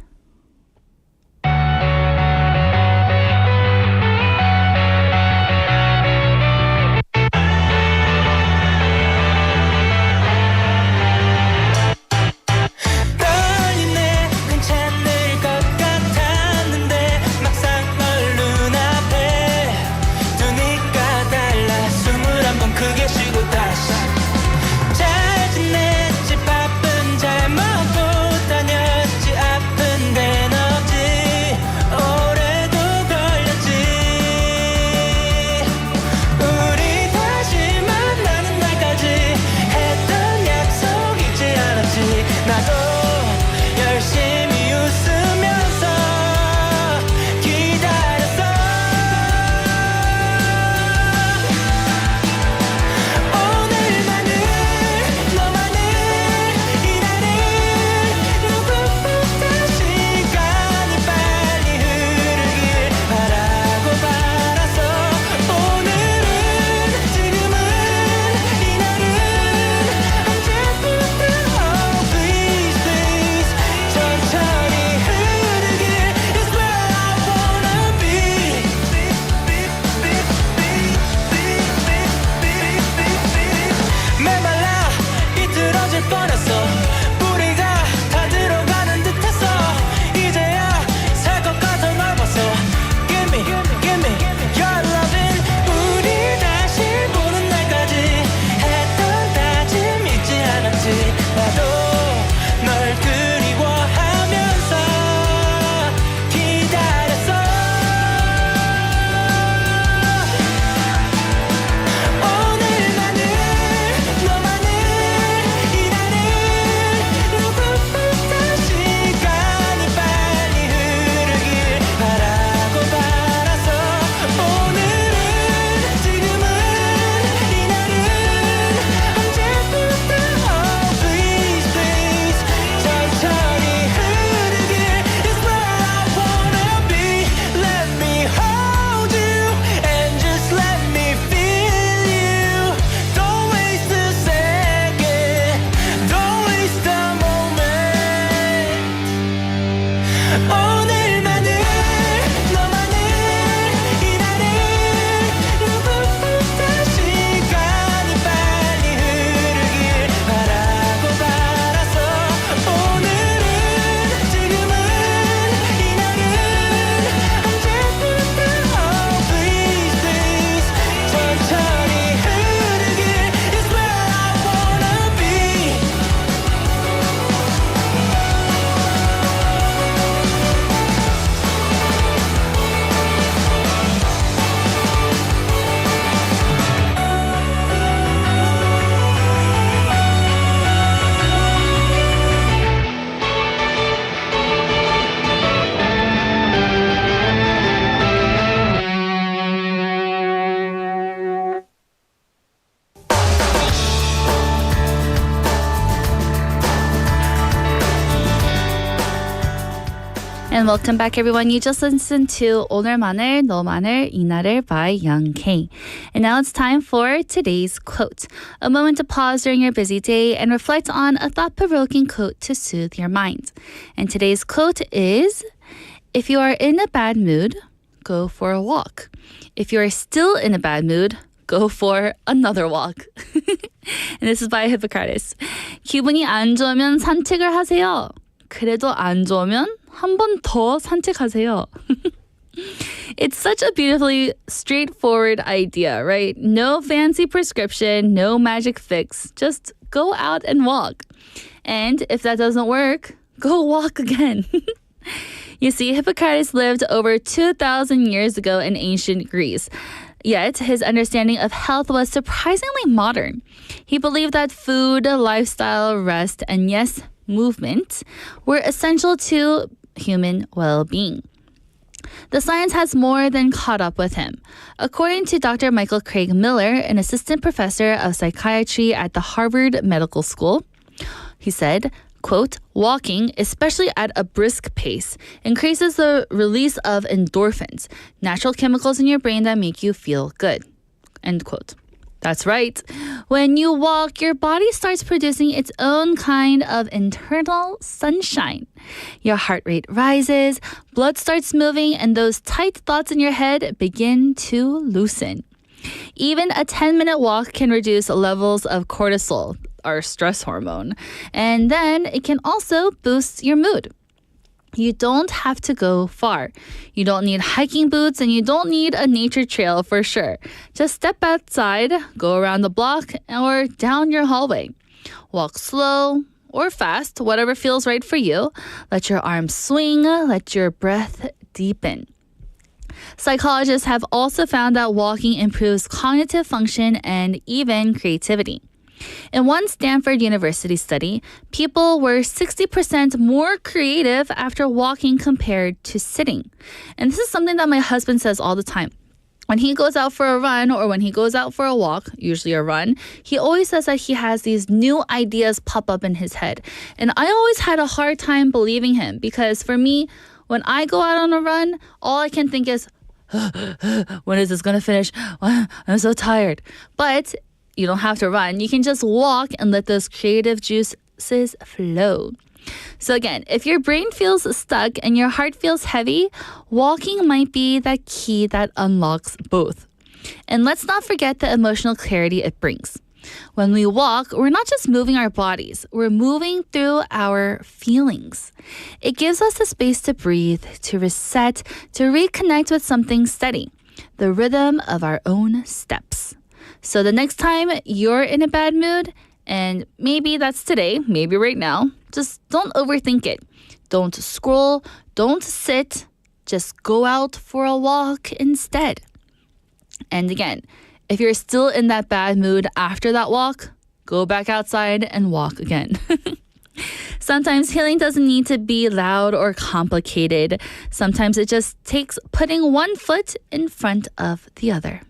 And welcome back, everyone. You just listened to 오늘만을 너만을 이날을 by Young K. And now it's time for today's quote. A moment to pause during your busy day and reflect on a thought-provoking quote to soothe your mind. And today's quote is, if you are in a bad mood, go for a walk. If you are still in a bad mood, go for another walk. And this is by Hippocrates. 기분이 안 좋으면 산책을 하세요. 그래도 안 좋으면 한 번 더 산책하세요. It's such a beautifully straightforward idea, right? No fancy prescription, no magic fix. Just go out and walk. And if that doesn't work, go walk again. You see, Hippocrates lived over 2,000 years ago in ancient Greece. Yet, his understanding of health was surprisingly modern. He believed that food, lifestyle, rest, and yes, movement were essential to human well-being. The science has more than caught up with him. According to Dr. Michael Craig Miller, an assistant professor of psychiatry at the Harvard Medical School, he said, quote, walking, especially at a brisk pace, increases the release of endorphins, natural chemicals in your brain that make you feel good, end quote. That's right. When you walk, your body starts producing its own kind of internal sunshine. Your heart rate rises, blood starts moving, and those tight thoughts in your head begin to loosen. Even a 10-minute walk can reduce levels of cortisol, our stress hormone, and then it can also boost your mood. You don't have to go far. You don't need hiking boots and you don't need a nature trail for sure. Just step outside, go around the block or down your hallway. Walk slow or fast, whatever feels right for you. Let your arms swing, let your breath deepen. Psychologists have also found that walking improves cognitive function and even creativity. In one Stanford University study, people were 60% more creative after walking compared to sitting. And this is something that my husband says all the time. When he goes out for a run or when he goes out for a walk, usually a run, he always says that he has these new ideas pop up in his head. And I always had a hard time believing him because for me, when I go out on a run, all I can think is, when is this going to finish? I'm so tired. But you don't have to run. You can just walk and let those creative juices flow. So again, if your brain feels stuck and your heart feels heavy, walking might be that key that unlocks both. And let's not forget the emotional clarity it brings. When we walk, we're not just moving our bodies, we're moving through our feelings. It gives us the space to breathe, to reset, to reconnect with something steady, the rhythm of our own steps. So the next time you're in a bad mood, and maybe that's today, maybe right now, just don't overthink it. Don't scroll, don't sit, just go out for a walk instead. And again, if you're still in that bad mood after that walk, go back outside and walk again. Sometimes healing doesn't need to be loud or complicated. Sometimes it just takes putting one foot in front of the other.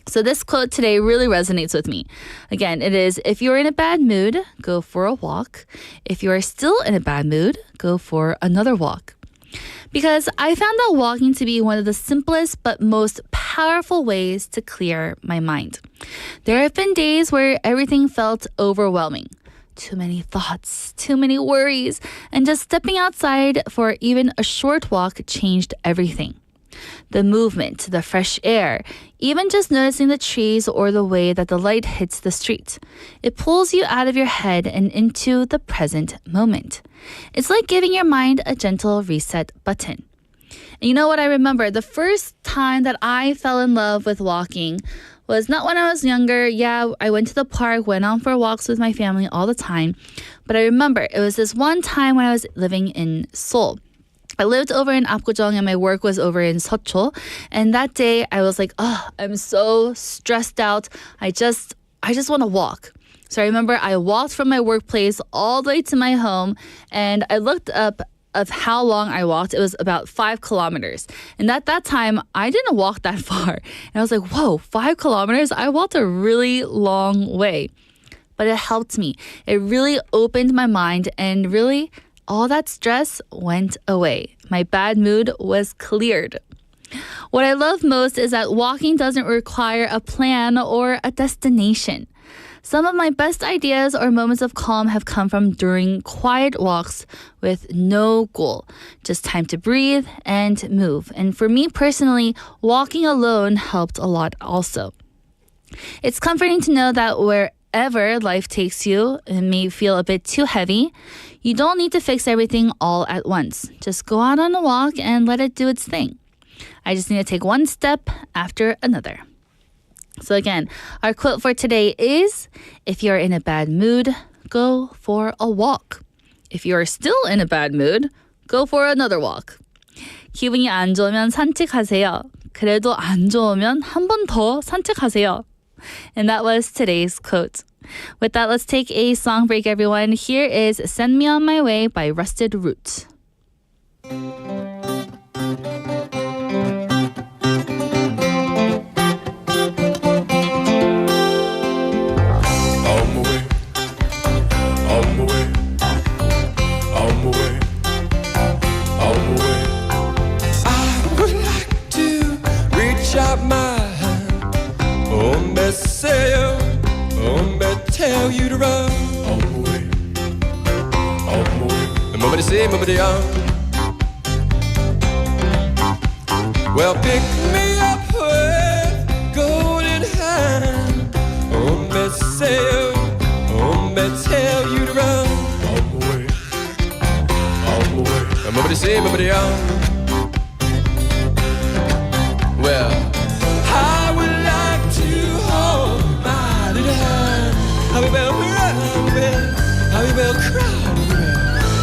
So this quote today really resonates with me. Again, it is, if you're in a bad mood, go for a walk. If you are still in a bad mood, go for another walk. Because I found that walking to be one of the simplest but most powerful ways to clear my mind. There have been days where everything felt overwhelming. Too many thoughts, too many worries, and just stepping outside for even a short walk changed everything. The movement, the fresh air, even just noticing the trees or the way that the light hits the street. It pulls you out of your head and into the present moment. It's like giving your mind a gentle reset button. And you know what I remember? The first time that I fell in love with walking was not when I was younger. Yeah, I went to the park, went on for walks with my family all the time. But I remember it was this one time when I was living in Seoul. I lived over in Apgujeong and my work was over in Seocho. And that day I was like, oh, I'm so stressed out. I just want to walk. So I remember I walked from my workplace all the way to my home and I looked up of how long I walked. It was about 5 kilometers. And at that time, I didn't walk that far. And I was like, whoa, 5 kilometers? I walked a really long way. But it helped me. It really opened my mind and really all that stress went away. My bad mood was cleared. What I love most is that walking doesn't require a plan or a destination. Some of my best ideas or moments of calm have come from during quiet walks with no goal, just time to breathe and move. And for me personally, walking alone helped a lot also. It's comforting to know that wherever life takes you, it may feel a bit too heavy. You don't need to fix everything all at once. Just go out on a walk and let it do its thing. I just need to take one step after another. So again, our quote for today is, if you're in a bad mood, go for a walk. If you're still in a bad mood, go for another walk. 기분이 안 좋으면 산책하세요. 그래도 안 좋으면 한 번 더 산책하세요. And that was today's quote. With that, let's take a song break, everyone. Here is Send Me On My Way by Rusted Root. Tell you to run on the way, Nobody say, nobody on. Well, pick me up with golden hand. Me say, me tell you to run on the way, Nobody say, nobody on. Well, I would like to hold my little hand. I will run, I will cry.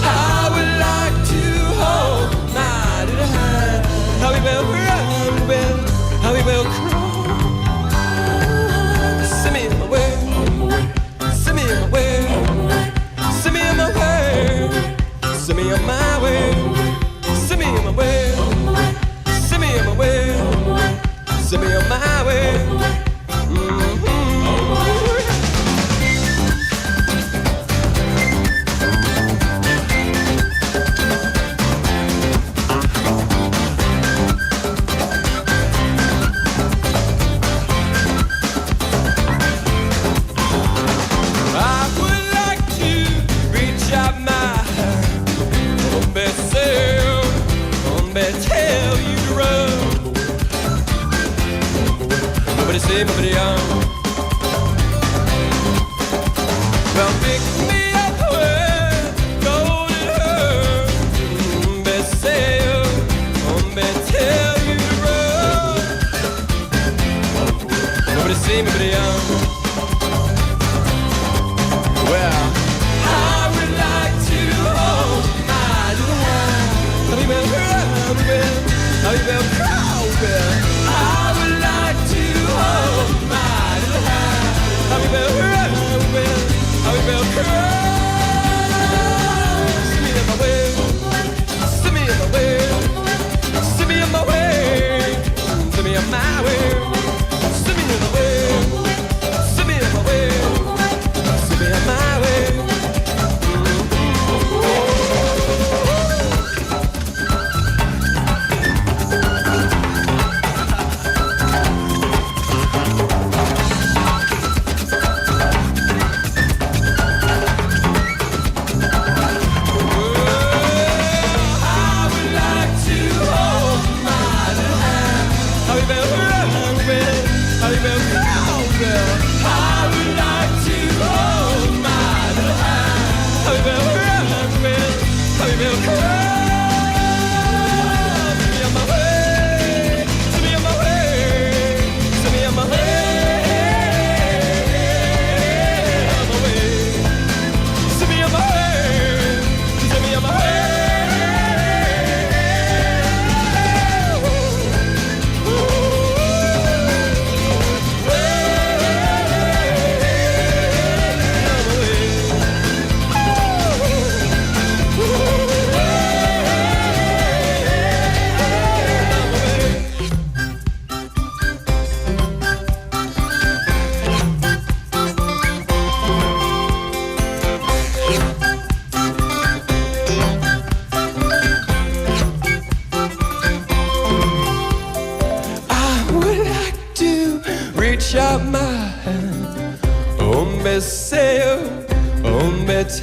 I would like to hold my little hand. I will run, I will cry. Send me my way, send me my way, send me my way, send me on my way, send me my way, send me my way, send me on my way. Nobody on. Well, pick me up with golden hair. Say, tell you to run. Nobody see, nobody on. Well, I would like to hold my little hand. I will cry. I would like to hold my little hand. I will cry. Send me on my way. Send me on my way. Send me on my way. Send me on my way. Send me on my way. Send me on my way. Send me on my way.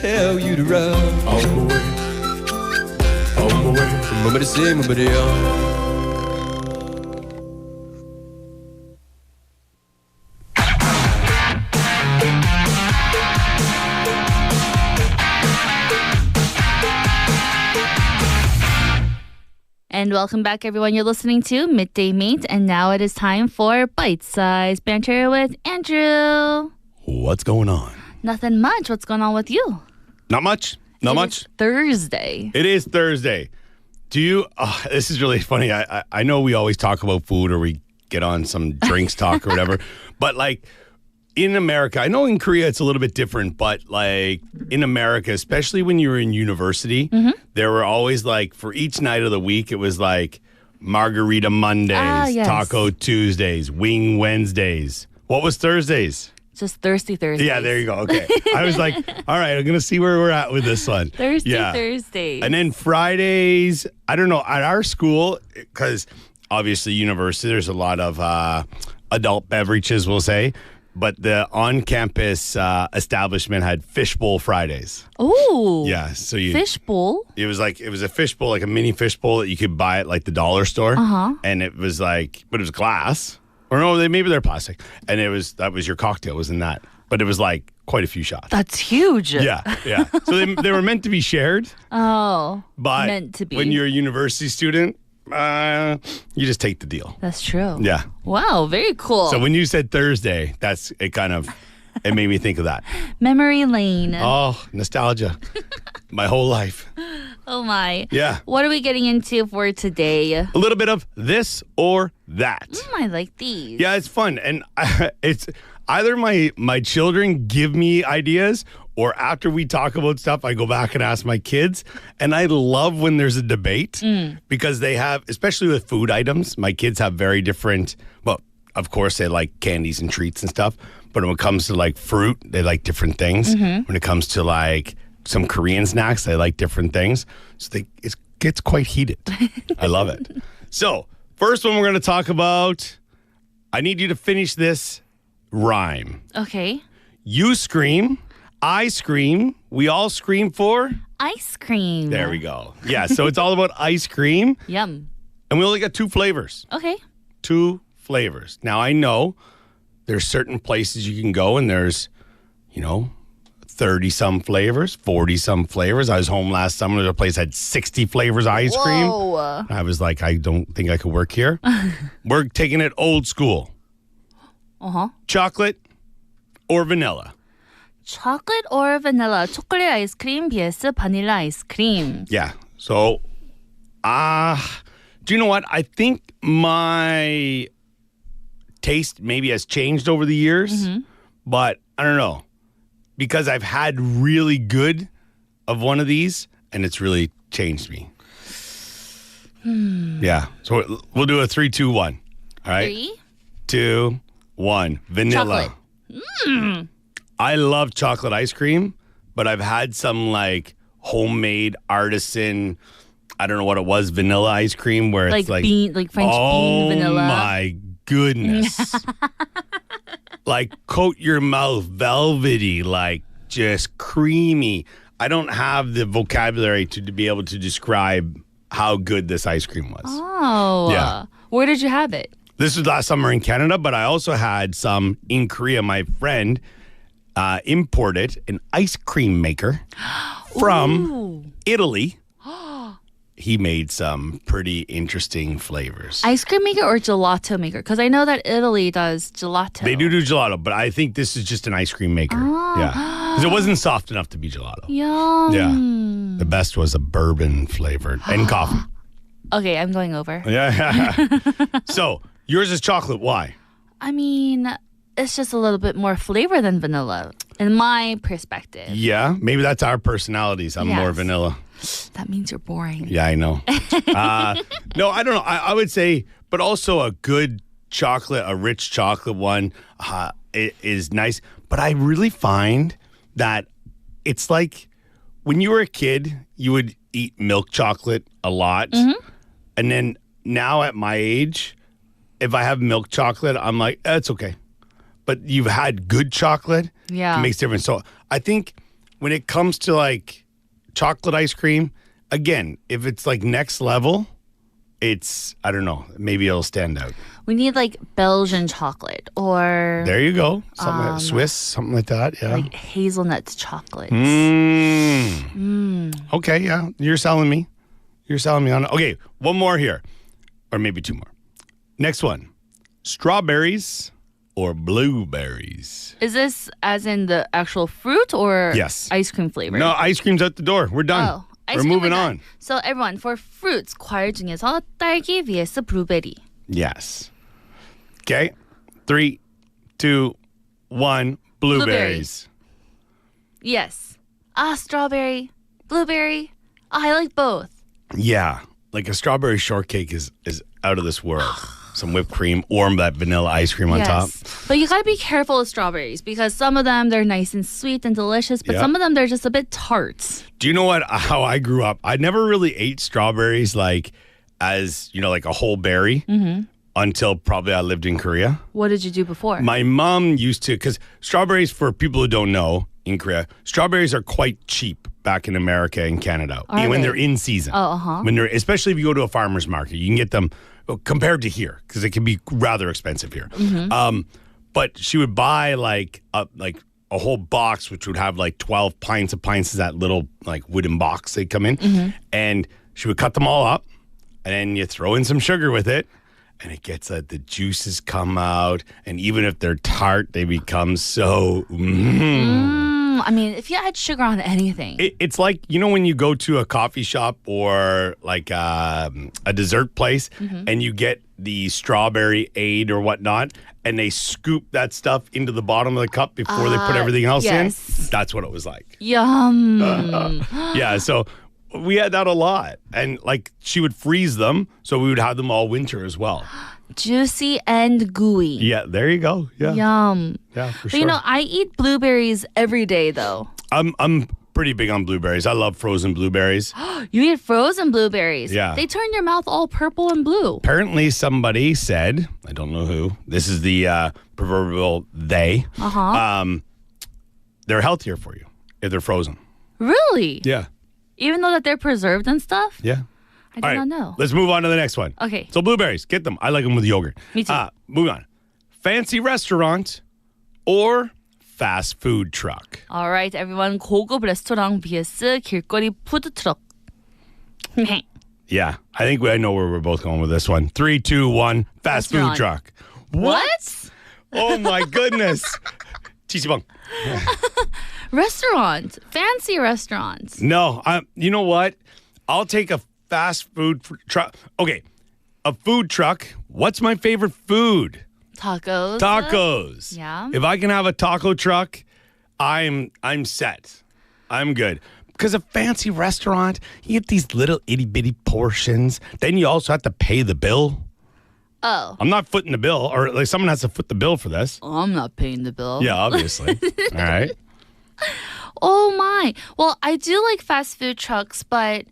Tell you to run on my way. Nobody say, nobody on. And welcome back, everyone. You're listening to Midday Mate, and now it is time for Byte-size banter with Andrew. What's going on? Nothing much. What's going on with you? Not much. Not It much. is Thursday. It is Thursday. Do you? This is really funny. I know we always talk about food or we get on some drinks talk or whatever, but like in America, I know in Korea it's a little bit different, but like in America, especially when you were in university, there were always like for each night of the week, it was like Margarita Mondays, yes. Taco Tuesdays, Wing Wednesdays. What was Thursdays? Just Thirsty Thursdays. Yeah, there you go. Okay. I was like, all right, I'm going to see where we're at with this one. Thirsty yeah. Thursdays. And then Fridays, I don't know, at our school, because obviously university, there's a lot of adult beverages, we'll say, but the on-campus establishment had fishbowl Fridays. Oh. Yeah, so you... Fishbowl? It was a fishbowl, like a mini fishbowl that you could buy at like the dollar store. Uh-huh. And it was like, but it was glass. Or no, maybe they're plastic. And that was your cocktail was in that. But it was like quite a few shots. That's huge. Yeah. So they were meant to be shared. Oh. But meant to be. when you're a university student, you just take the deal. That's true. Yeah. Wow, very cool. So when you said Thursday, it made me think of that. Memory lane. Oh, nostalgia. My whole life. Oh my. Yeah. What are we getting into for today? A little bit of this or that. I like these. Yeah, it's fun. And it's either my children give me ideas or after we talk about stuff, I go back and ask my kids. And I love when there's a debate because they have, especially with food items, my kids have very different, well, of course they like candies and treats and stuff. But when it comes to like fruit, they like different things. When it comes to like some Korean snacks, they like different things. So it gets quite heated. I love it. So first one we're going to talk about, I need you to finish this rhyme. Okay. You scream, I scream, we all scream for? Ice cream. There we go. Yeah, so it's all about ice cream. Yum. And we only got 2 flavors. Okay. 2 flavors. Now, I know there's certain places you can go and there's, 30-some flavors, 40-some flavors. I was home last summer. The place had 60 flavors of ice cream. Whoa. I was like, I don't think I could work here. We're taking it old school. Uh-huh. Chocolate or vanilla? Chocolate or vanilla? 초콜릿 아이스크림 vs vanilla 아이스크림. Yeah. So, do you know what? I think my taste maybe has changed over the years, but I don't know. Because I've had really good of one of these, and it's really changed me. Yeah. So we'll do a 3, 2, 1. All right? 3, 2, 1. Vanilla. Chocolate. I love chocolate ice cream, but I've had some like homemade artisan, I don't know what it was, vanilla ice cream where it's like French bean vanilla. Oh my goodness. Like coat your mouth velvety, like just creamy. I don't have the vocabulary to be able to describe how good this ice cream was. Oh. Yeah. Where did you have it? This was last summer in Canada, but I also had some in Korea. My friend imported an ice cream maker from Italy. He made some pretty interesting flavors. Ice cream maker or gelato maker? Because I know that Italy does gelato. They do gelato, but I think this is just an ice cream maker. Yeah. Because it wasn't soft enough to be gelato. Yum. Yeah. The best was a bourbon flavored and coffee. Okay, I'm going over. Yeah. So, yours is chocolate. Why? I mean, it's just a little bit more flavor than vanilla, in my perspective. Yeah. Maybe that's our personalities. I'm more Yes. vanilla. That means you're boring. Yeah, I know. No, I don't know. I would say, but also a good chocolate, a rich chocolate one is nice. But I really find that it's like when you were a kid, you would eat milk chocolate a lot. And then now at my age, if I have milk chocolate, I'm like, it's okay. But you've had good chocolate. Yeah. It makes a difference. So I think when it comes to like chocolate ice cream, again, if it's like next level, it's, I don't know, maybe it'll stand out. We need like Belgian chocolate or There you go. Something like Swiss, something like that. Yeah. like hazelnut chocolates. Okay, yeah. You're selling me. You're selling me on. Okay, one more here, or maybe two more. Next one: strawberries or blueberries. Is this as in the actual fruit or Yes. ice cream flavor? No, ice cream's out the door. We're done. Oh, ice We're cream moving done. on. So everyone, for fruits, 과일 중에서 딸기 vs blueberry. Yes. Okay. 3, 2, 1. Blueberries. Yes. Strawberry, blueberry. I like both. Yeah, like a strawberry shortcake is out of this world. Some whipped cream or that vanilla ice cream on top. But you got to be careful with strawberries because some of them, they're nice and sweet and delicious, but Yeah. some of them, they're just a bit tart. Do you know how I grew up? I never really ate strawberries like as, like a whole berry until probably I lived in Korea. What did you do before? My mom used to, because strawberries, for people who don't know, in Korea, strawberries are quite cheap back in America and Canada Are when they? they're in season. Oh, uh-huh. When they're, especially if you go to a farmer's market, you can get them compared to here because it can be rather expensive here. But she would buy like a whole box, which would have like 12 pints of pints of that little like wooden box they come in, and she would cut them all up, and then you throw in some sugar with it. And it gets the juices come out, and even if they're tart, they become so. I mean, if you add sugar on anything. It's like when you go to a coffee shop or like a dessert place, and you get the strawberry aid or whatnot, and they scoop that stuff into the bottom of the cup before they put everything else in. That's what it was like. Yum. Yeah, so. We had that a lot. And like she would freeze them, so we would have them all winter as well. Juicy and gooey. Yeah, there you go. Yeah. Yum. Yeah, for But sure. I eat blueberries every day though. I'm pretty big on blueberries. I love frozen blueberries. You eat frozen blueberries. Yeah. They turn your mouth all purple and blue. Apparently somebody said, I don't know who, this is the proverbial they, they're healthier for you if they're frozen. Really? Yeah. Even though that they're preserved and stuff? Yeah. I did not know. Let's move on to the next one. Okay. So blueberries, get them. I like them with yogurt. Me too. Move on. Fancy restaurant or fast food truck? All right, everyone. 고급 레스토랑 vs 길거리 푸드 트럭. Yeah, I think I know where we're both going with this one. 3, 2, 1. Fast food Restaurant. truck. What? Oh my goodness. Chichibang. Restaurant. Fancy restaurants. No, you know what? I'll take a fast food truck. Okay, a food truck. What's my favorite food? Tacos. Tacos. Yeah. If I can have a taco truck, I'm set. I'm good. Because a fancy restaurant, you get these little itty bitty portions. Then you also have to pay the bill. Oh. I'm not footing the bill, or like someone has to foot the bill for this. I'm not paying the bill. Yeah, obviously. All right. Oh my. Well, I do like fast food trucks, but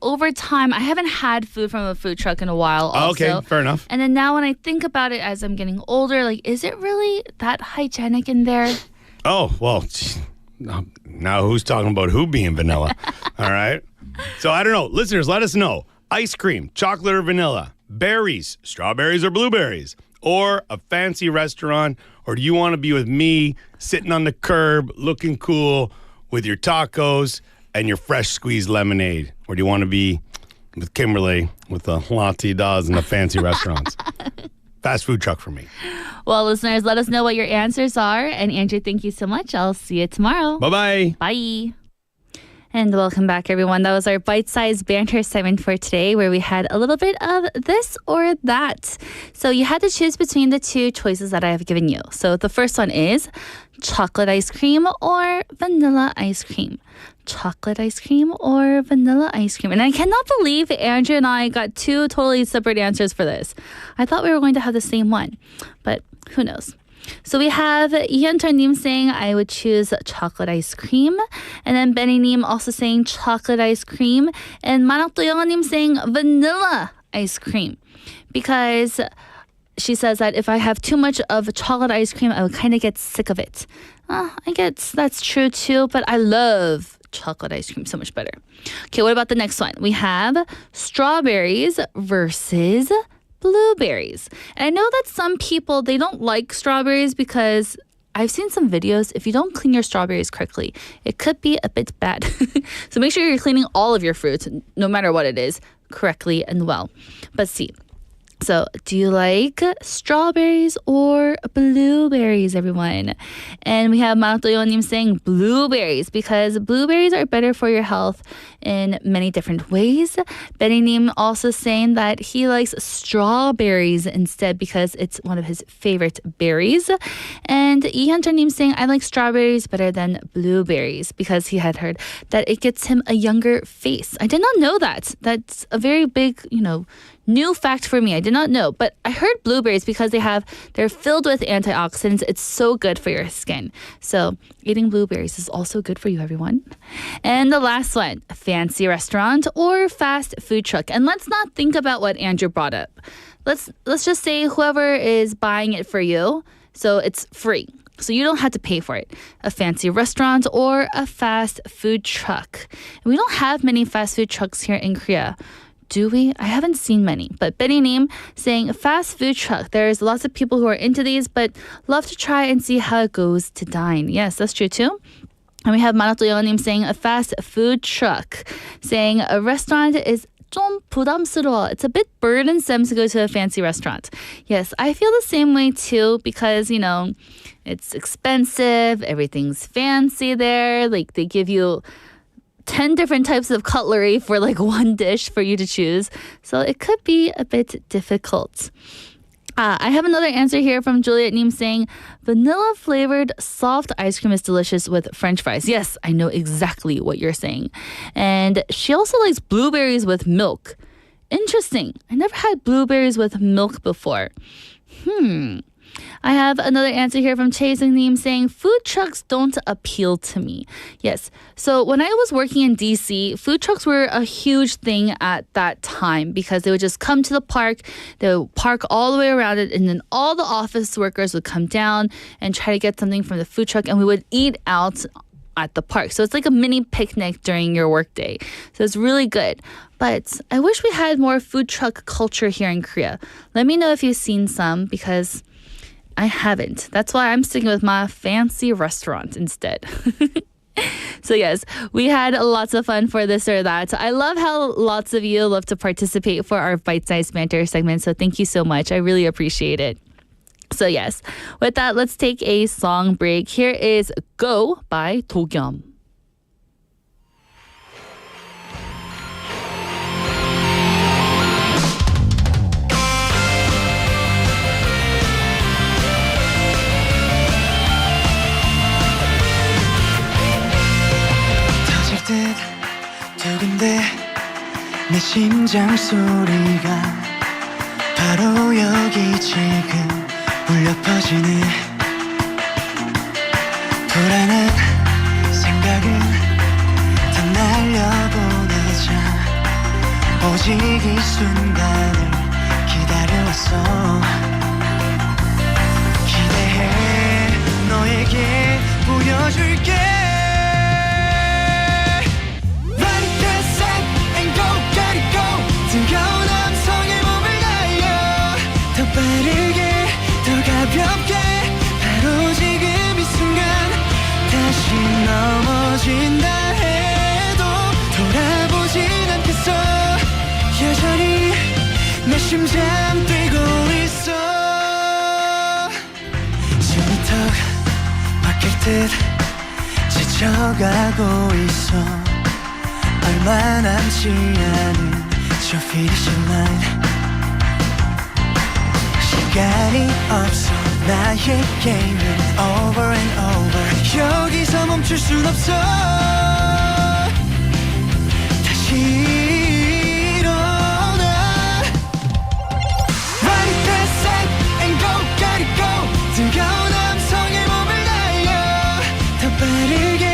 over time, I haven't had food from a food truck in a while also. Okay, fair enough. And then now when I think about it as I'm getting older, like, is it really that hygienic in there? Oh, well, now who's talking about who being vanilla? All right. So I don't know. Listeners, let us know. Ice cream, chocolate or vanilla, berries, strawberries or blueberries, or a fancy restaurant, or do you want to be with me sitting on the curb looking cool with your tacos and your fresh squeezed lemonade? Or do you want to be with Kimberly with the latte das and the fancy restaurants? Fast food truck for me. Well, listeners, let us know what your answers are. And Andrew, thank you so much. I'll see you tomorrow. Bye-bye. Bye. And welcome back, everyone. That was our bite-size banter segment for today, where we had a little bit of this or that. So you had to choose between the two choices that I have given you. So the first one is chocolate ice cream or vanilla ice cream. Chocolate ice cream or vanilla ice cream. And I cannot believe Andrew and I got two totally separate answers for this. I thought we were going to have the same one, but who knows? So we have Nim saying I would choose chocolate ice cream, and then Benny Nim also saying chocolate ice cream, and Manakto Nim saying vanilla ice cream, because she says that if I have too much of chocolate ice cream, I would kind of get sick of it. I guess that's true too, but I love chocolate ice cream so much better. Okay, what about the next one? We have strawberries versus blueberries. And I know that some people, they don't like strawberries because I've seen some videos. If you don't clean your strawberries correctly, it could be a bit bad. So make sure you're cleaning all of your fruits, no matter what it is, correctly and well. But see. So, do you like strawberries or blueberries, everyone? And we have Manatoyonim saying blueberries because blueberries are better for your health in many different ways. Benny-nim also saying that he likes strawberries instead because it's one of his favorite berries. And Ihyunter-nim saying, I like strawberries better than blueberries because he had heard that it gets him a younger face. I did not know that. That's a very big, new fact for me. I did not know, but I heard blueberries because they're filled with antioxidants. It's so good for your skin. So eating blueberries is also good for you, everyone. And the last one, fancy restaurant or fast food truck. And let's not think about what Andrew brought up. Let's just say whoever is buying it for you, so it's free. So you don't have to pay for it. A fancy restaurant or a fast food truck. And we don't have many fast food trucks here in Korea. Do we? I haven't seen many. But Benny Nim saying fast food truck. There's lots of people who are into these, but love to try and see how it goes to dine. Yes, that's true too. And we have Manatoyonim saying a fast food truck. Saying a restaurant is 좀 부담스러워. It's a bit burdensome to go to a fancy restaurant. Yes, I feel the same way too because, it's expensive. Everything's fancy there. Like they give you 10 different types of cutlery for like one dish for you to choose. So it could be a bit difficult. I have another answer here from Juliet Neem saying, vanilla flavored soft ice cream is delicious with French fries. Yes, I know exactly what you're saying. And she also likes blueberries with milk. Interesting. I never had blueberries with milk before. I have another answer here from Chae Sung-nim saying food trucks don't appeal to me. Yes. So when I was working in DC, food trucks were a huge thing at that time because they would just come to the park, they would park all the way around it, and then all the office workers would come down and try to get something from the food truck, and we would eat out at the park. So it's like a mini picnic during your workday. So it's really good. But I wish we had more food truck culture here in Korea. Let me know if you've seen some because I haven't. That's why I'm sticking with my fancy restaurant instead. So yes, we had lots of fun for this or that. I love how lots of you love to participate for our Byte-size banter segment. So thank you so much. I really appreciate it. So yes, with that, let's take a song break. Here is Go by 도겸. 두근데 내 심장 소리가 바로 여기 지금 울려 퍼지네 불안한 생각은 다 날려보내자 오직 이 순간을 기다려왔어 기대해 너에게 보여줄게 뜨거운 함성에 몸을 날려 더 빠르게 더 가볍게 바로 지금 이 순간 다시 넘어진다 해도 돌아보진 않겠어 여전히 내 심장 뛰고 있어 숨이 턱 막힐 듯 지쳐가고 있어 얼마 남지 않은 저 finishing line 시간이 없어 나의 게임은 over and over 여기서 멈출 순 없어 다시 일어나 Ready, get set and go, gotta go 뜨거운 함성에 몸을 날려 더 빠르게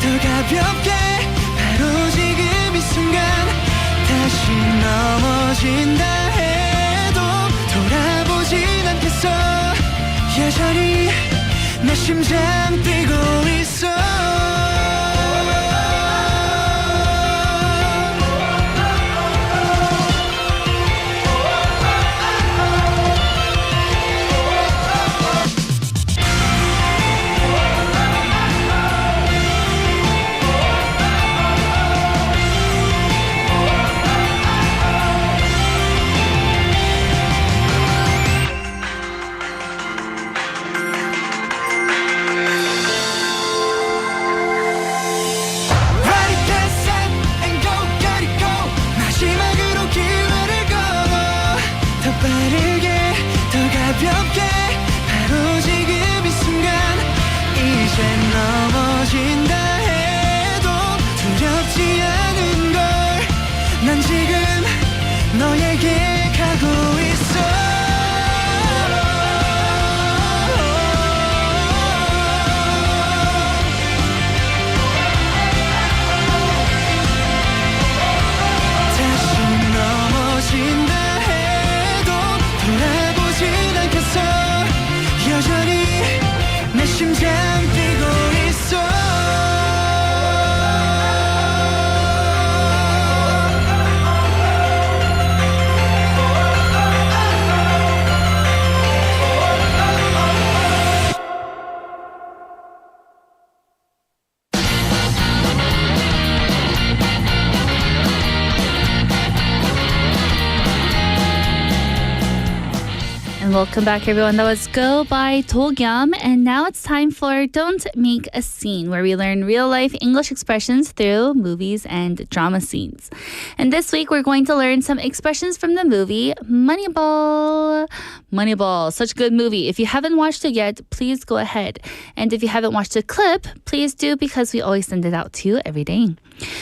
더 가볍게 바로 지금 이 순간 다시 넘어진다 해도 돌아보진 않겠어 여전히 내 심장 뛰고 있어 welcome back, everyone. That was Go by Dogyam. And now it's time for Don't Make a Scene, where we learn real-life English expressions through movies and drama scenes. And this week, we're going to learn some expressions from the movie Moneyball. Moneyball, such a good movie. If you haven't watched it yet, please go ahead. And if you haven't watched the clip, please do, because we always send it out to you every day.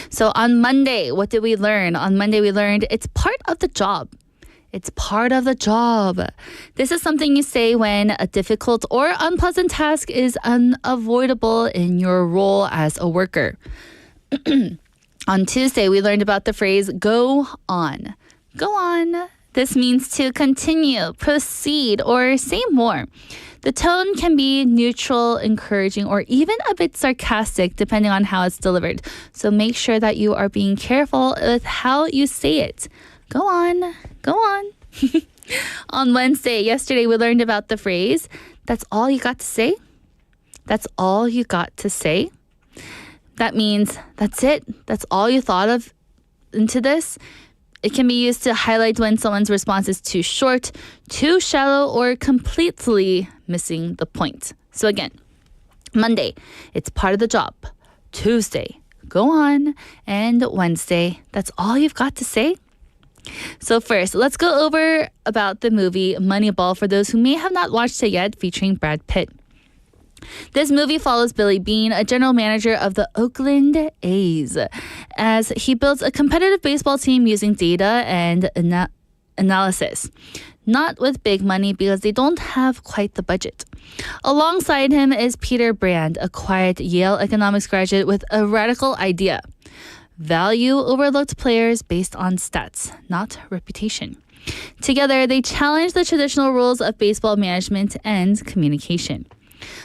So on Monday, what did we learn? On Monday, we learned it's part of the job. It's part of the job. This is something you say when a difficult or unpleasant task is unavoidable in your role as a worker. On Tuesday, we learned about the phrase go on. Go on. This means to continue, proceed, or say more. The tone can be neutral, encouraging, or even a bit sarcastic depending on how it's delivered. So make sure that you are being careful with how you say it. Go on. Go on. On Wednesday, yesterday, we learned about the phrase, that's all you got to say? That's all you got to say? That means that's it. That's all you thought of into this. It can be used to highlight when someone's response is too short, too shallow, or completely missing the point. So again, Monday, it's part of the job. Tuesday, go on. And Wednesday, that's all you've got to say? So first, let's go over about the movie Moneyball for those who may have not watched it yet, featuring Brad Pitt. This movie follows Billy Beane, a general manager of the Oakland A's, as he builds a competitive baseball team using data and analysis. Not with big money because they don't have quite the budget. Alongside him is Peter Brand, a quiet Yale economics graduate with a radical idea. Value overlooked players based on stats, not reputation. Together, they challenge the traditional rules of baseball management and communication.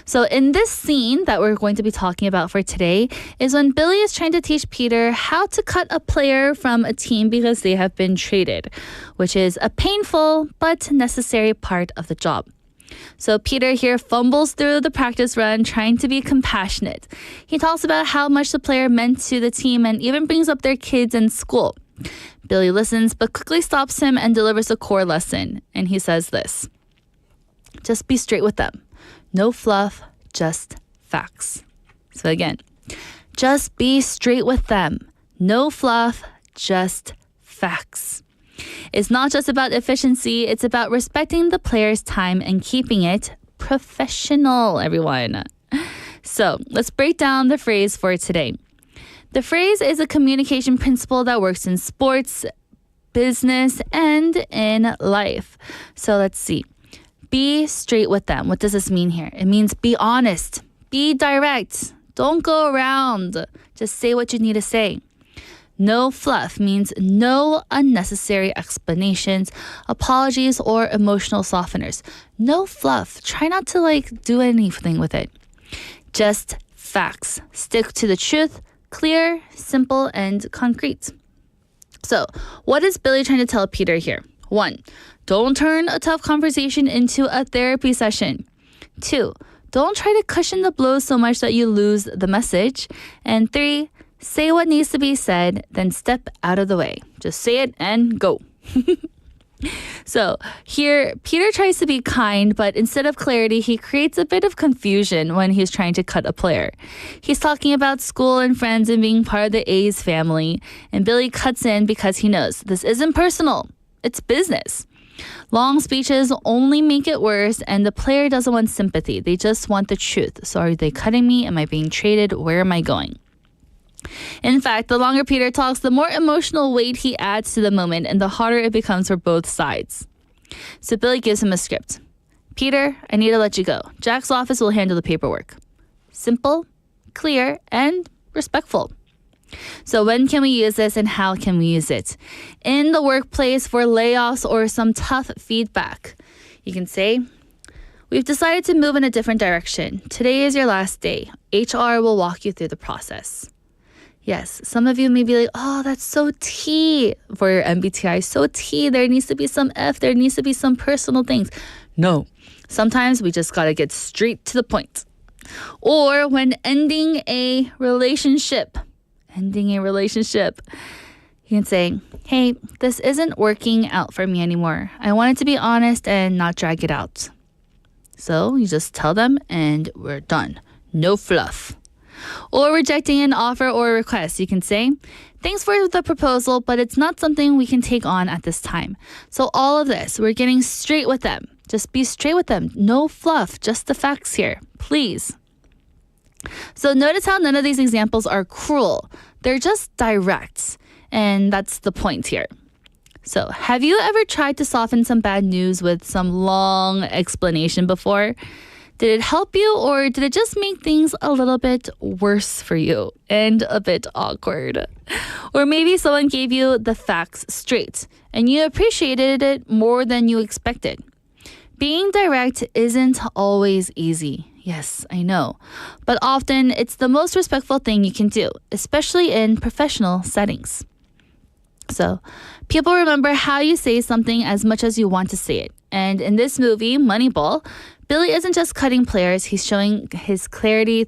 So in this scene that we're going to be talking about for today is when Billy is trying to teach Peter how to cut a player from a team because they have been traded, which is a painful but necessary part of the job. So Peter here fumbles through the practice run, trying to be compassionate. He talks about how much the player meant to the team and even brings up their kids in school. Billy listens, but quickly stops him and delivers a core lesson. And he says this: just be straight with them. No fluff, just facts. So again, just be straight with them. No fluff, just facts. It's not just about efficiency, it's about respecting the player's time and keeping it professional, everyone. So let's break down the phrase for today. The phrase is a communication principle that works in sports, business, and in life. So let's see. Be straight with them. What does this mean here? It means be honest, be direct, don't go around. Just say what you need to say. No fluff means no unnecessary explanations, apologies, or emotional softeners. No fluff. Try not to do anything with it. Just facts. Stick to the truth. Clear, simple, and concrete. So, what is Billy trying to tell Peter here? 1. Don't turn a tough conversation into a therapy session. 2. Don't try to cushion the blow so much that you lose the message. And 3. Say what needs to be said, then step out of the way. Just say it and go. So here, Peter tries to be kind, but instead of clarity, he creates a bit of confusion when he's trying to cut a player. He's talking about school and friends and being part of the A's family, and Billy cuts in because he knows this isn't personal, it's business. Long speeches only make it worse, and the player doesn't want sympathy. They just want the truth. So are they cutting me? Am I being traded? Where am I going? In fact, the longer Peter talks, the more emotional weight he adds to the moment, and the harder it becomes for both sides. So Billy gives him a script. Peter, I need to let you go. Jack's office will handle the paperwork. Simple, clear, and respectful. So when can we use this and how can we use it? In the workplace for layoffs or some tough feedback. You can say, we've decided to move in a different direction. Today is your last day. HR will walk you through the process. Yes, some of you may be like, oh, that's so T for your MBTI. So T, there needs to be some F, there needs to be some personal things. No, sometimes we just got to get straight to the point. Or when ending a relationship. You can say, hey, this isn't working out for me anymore. I wanted to be honest and not drag it out. So you just tell them and we're done. No fluff. Or rejecting an offer or request, you can say, thanks for the proposal, but it's not something we can take on at this time. So all of this, we're getting straight with them. Just be straight with them. No fluff, just the facts here, please. So notice how none of these examples are cruel. They're just direct. And that's the point here. So have you ever tried to soften some bad news with some long explanation before? Did it help you, or did it just make things a little bit worse for you and a bit awkward? Or maybe someone gave you the facts straight and you appreciated it more than you expected. Being direct isn't always easy. Yes, I know. But often it's the most respectful thing you can do, especially in professional settings. So, people remember how you say something as much as you want to say it. And in this movie, Moneyball, Billy isn't just cutting players, he's showing clarity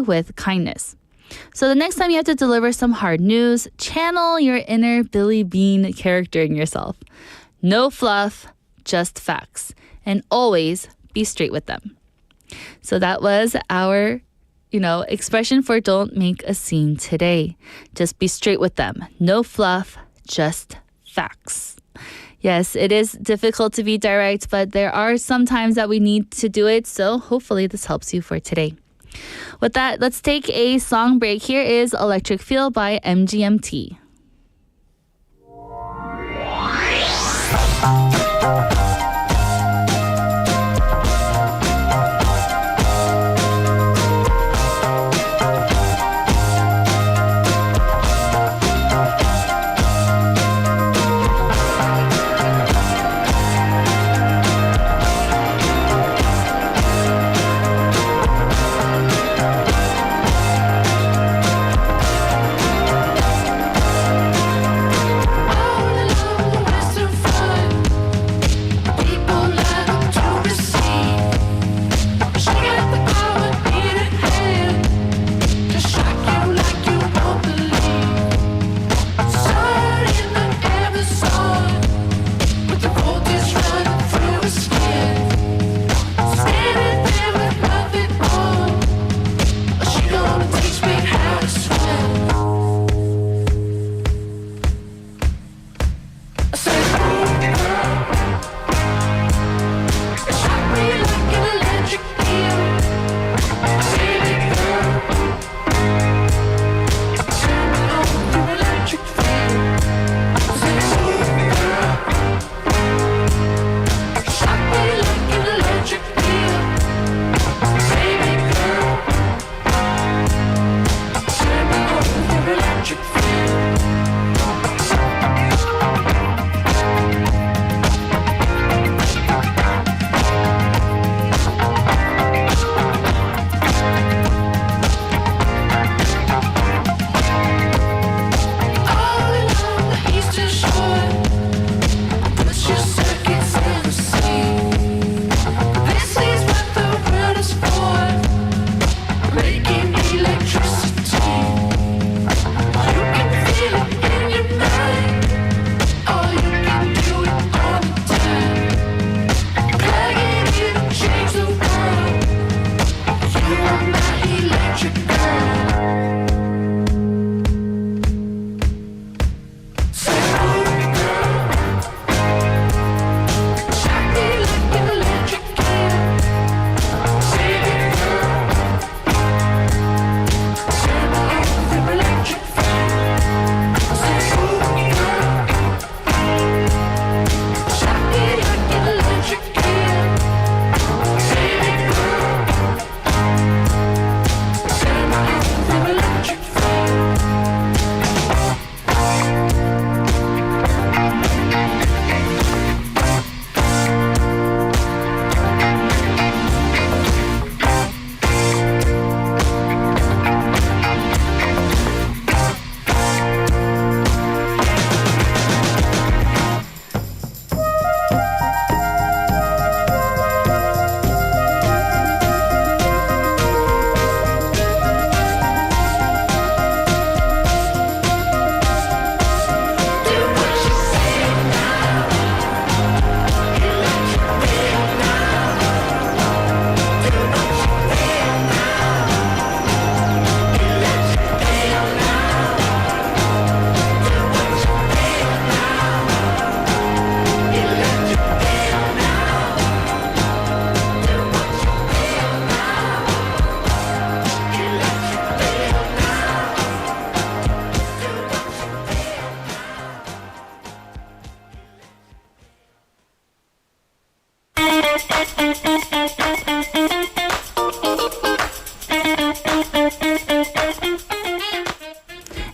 with kindness. So the next time you have to deliver some hard news, channel your inner Billy Bean character in yourself. No fluff, just facts. And always be straight with them. So that was our expression for don't make a scene today. Just be straight with them. No fluff, just facts. Yes, it is difficult to be direct, but there are some times that we need to do it. So hopefully this helps you for today. With that, let's take a song break. Here is Electric Feel by MGMT.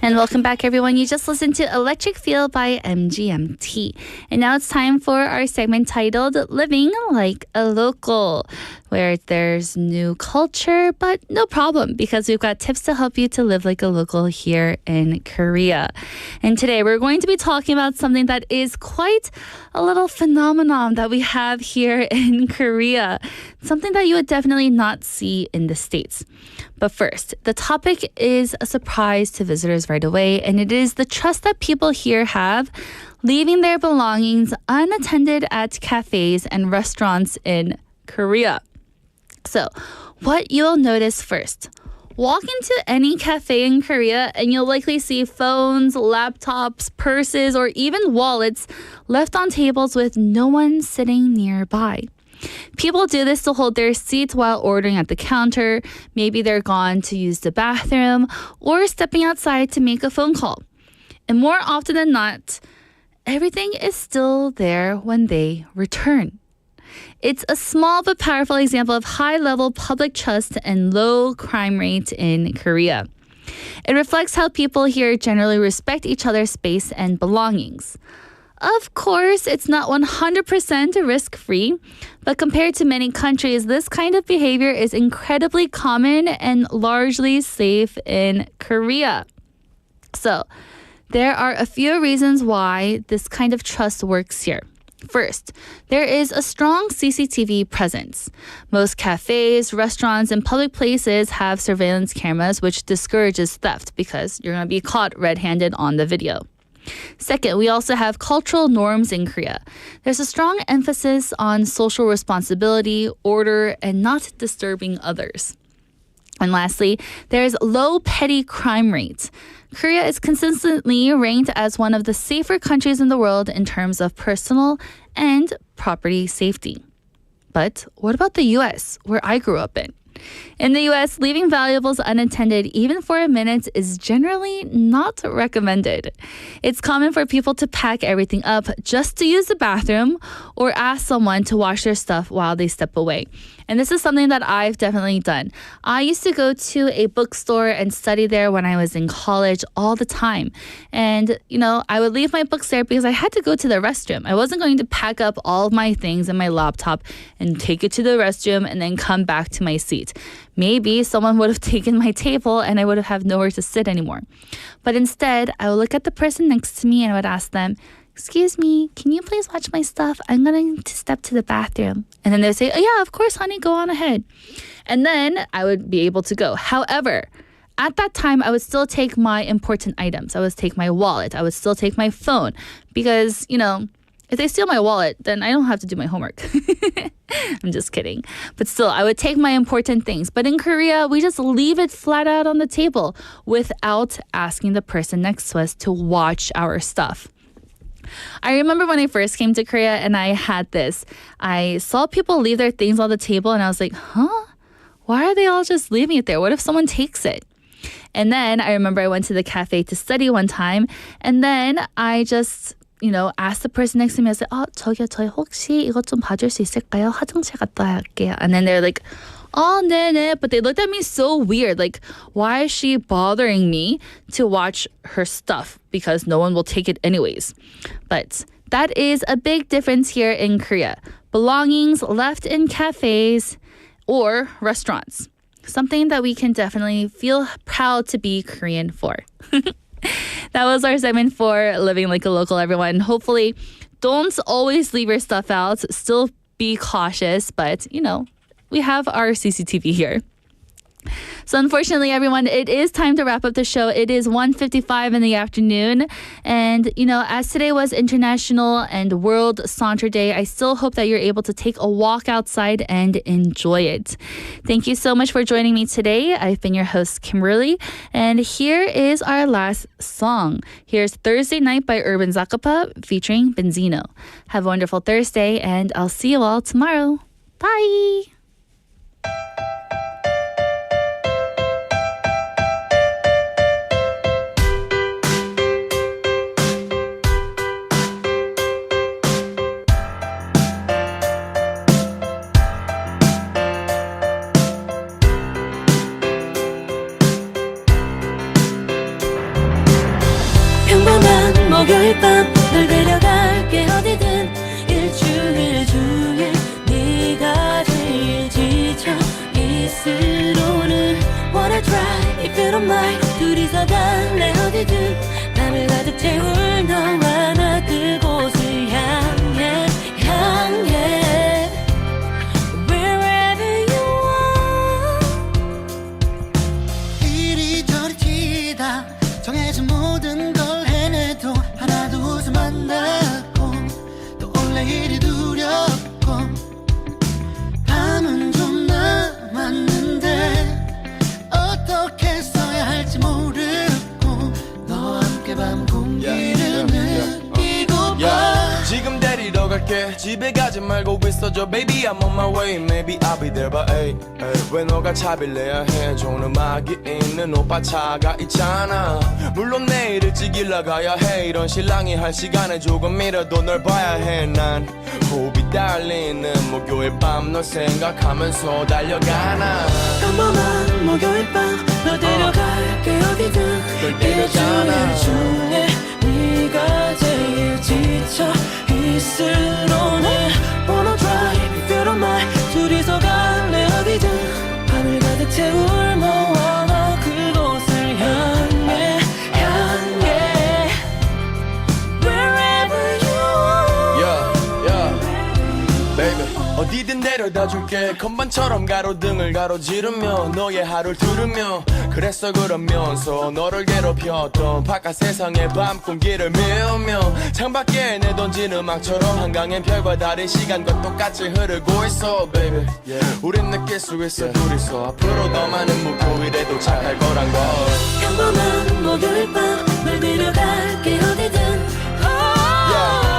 And welcome back, everyone. You just listened to Electric Feel by MGMT. And now it's time for our segment titled Living Like a Local, where there's new culture, but no problem because we've got tips to help you to live like a local here in Korea. And today we're going to be talking about something that is quite a little phenomenon that we have here in Korea, something that you would definitely not see in the States. But first, the topic is a surprise to visitors right away, and it is the trust that people here have leaving their belongings unattended at cafes and restaurants in Korea. So, what you'll notice first. Walk into any cafe in Korea and you'll likely see phones, laptops, purses, or even wallets left on tables with no one sitting nearby. People do this to hold their seats while ordering at the counter. Maybe they're gone to use the bathroom or stepping outside to make a phone call. And more often than not, everything is still there when they return. It's a small but powerful example of high-level public trust and low crime rate in Korea. It reflects how people here generally respect each other's space and belongings. Of course, it's not 100% risk-free, but compared to many countries, this kind of behavior is incredibly common and largely safe in Korea. So, there are a few reasons why this kind of trust works here. First, there is a strong CCTV presence. Most cafes, restaurants, and public places have surveillance cameras, which discourages theft because you're going to be caught red-handed on the video. Second, we also have cultural norms in Korea. There's a strong emphasis on social responsibility, order, and not disturbing others. And lastly, there's low petty crime rates. Korea is consistently ranked as one of the safer countries in the world in terms of personal and property safety. But what about the US, where I grew up in? In the US, leaving valuables unattended even for a minute is generally not recommended. It's common for people to pack everything up just to use the bathroom or ask someone to wash their stuff while they step away. And this is something that I've definitely done. I used to go to a bookstore and study there when I was in college all the time. And, I would leave my books there because I had to go to the restroom. I wasn't going to pack up all of my things in my laptop and take it to the restroom and then come back to my seat. Maybe someone would have taken my table and I would have had nowhere to sit anymore. But instead, I would look at the person next to me and I would ask them, "Excuse me, can you please watch my stuff? I'm going to step to the bathroom." And then they would say, "Oh yeah, of course, honey, go on ahead." And then I would be able to go. However, at that time, I would still take my important items. I would take my wallet. I would still take my phone because, if they steal my wallet, then I don't have to do my homework. I'm just kidding. But still, I would take my important things. But in Korea, we just leave it flat out on the table without asking the person next to us to watch our stuff. I remember when I first came to Korea and I had this. I saw people leave their things on the table and I was like, why are they all just leaving it there? What if someone takes it? And then I remember I went to the cafe to study one time and then I just ask the person next to me, I said, 저기요, 저희 혹시 이것 좀 봐줄 수 있을까요? 화장실 갔다 할게요. And then they're like, 네네. But they looked at me so weird. Like, why is she bothering me to watch her stuff? Because no one will take it anyways. But that is a big difference here in Korea. Belongings left in cafes or restaurants. Something that we can definitely feel proud to be Korean for. That was our segment for Living Like a Local, everyone. Hopefully, don't always leave your stuff out. Still be cautious, but, we have our CCTV here. So unfortunately, everyone, it is time to wrap up the show. It is 1:55 in the afternoon. And, as today was International and World Saunter Day, I still hope that you're able to take a walk outside and enjoy it. Thank you so much for joining me today. I've been your host, Kimberly. And here is our last song. Here's Thursday Night by Urban Zakapa featuring Benzino. Have a wonderful Thursday, and I'll see you all tomorrow. Bye! 목요일 밤 널 데려갈게 어디든 일주일 중에 네가 제일 지쳐 있으로는 Wanna try if you don't mind 둘이서 갈래 어디든 밤을 가득 채울 너와 나 그곳을 향해 Wherever you are 이리저리 튀다 정해진 모든 걸 해내도 하나도 웃음 안 닿고 또 원래 일이 두렵고 밤은 좀 남았는데 어떻게 써야 할지 모르고 너와 함께 밤 공기를 느끼고 봐 지금 데리러 갈게 집에 가지 말고 있어줘 Baby I'm on my way Maybe I'll be there by 8 왜 너가 차비를 내야 해 좋은 음악이 있는 오빠 차가 있잖아 물론 내일 일찍 일 나가야 해 이런 신랑이 할 시간에 조금이라도 널 봐야 해 난 호흡이 달리는 목요일 밤 널 생각하면서 달려가나 평범한 목요일 밤 너 데려갈게 어디든 일주일 중에 네가 제일 지쳐 있으로는 Wanna drive if you don't mind 둘이서 갈래 어디든 밤을 가득 채울 너와 나 그곳을 향해 Wherever you are Baby 어디든 데려다 줄게 건반처럼 가로등을 가로지르며 너의 하루를 들으며 그랬어 그러면서 너를 괴롭혔던 바깥 세상의 밤 공기를 메우며 창밖에 내던진 음악처럼 한강엔 별과 다른 시간과 똑같이 흐르고 있어 baby 우린 느낄 수 있어 둘이서 앞으로 더 많은 목요일에 도착할 거란 걸 평범한 목요일 밤 널 데려갈게 어디든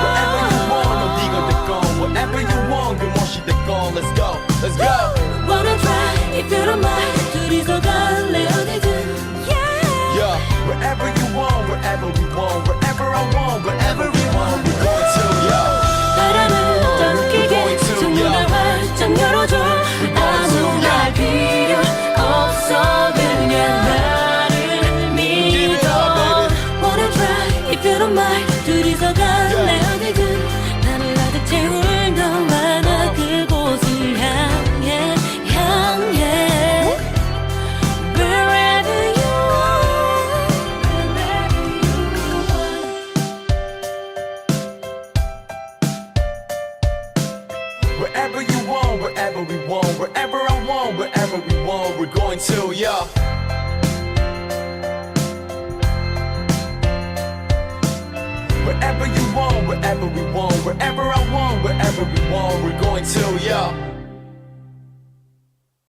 Wherever you want 어디가 됐건 Whatever you want 그 무엇이 됐건 Let's go Let's go Wanna try if you don't mind 둘이서 갈래 어디든 Yeah Wherever you want Wherever we want Wherever I want Wherever we want We're going to yeah 바람을 던지게 창문을 활짝 열어줘 아무 말 필요 없어 그냥 나를 믿어 Wanna try if you don't mind 둘이서 갈래 어디든 밤을 가득 채울 너와 나 그곳을 향해 Wherever you Wherever you want Wherever we want Wherever I want Wherever we want We're going to yeah Wherever you want Wherever we want Wherever I want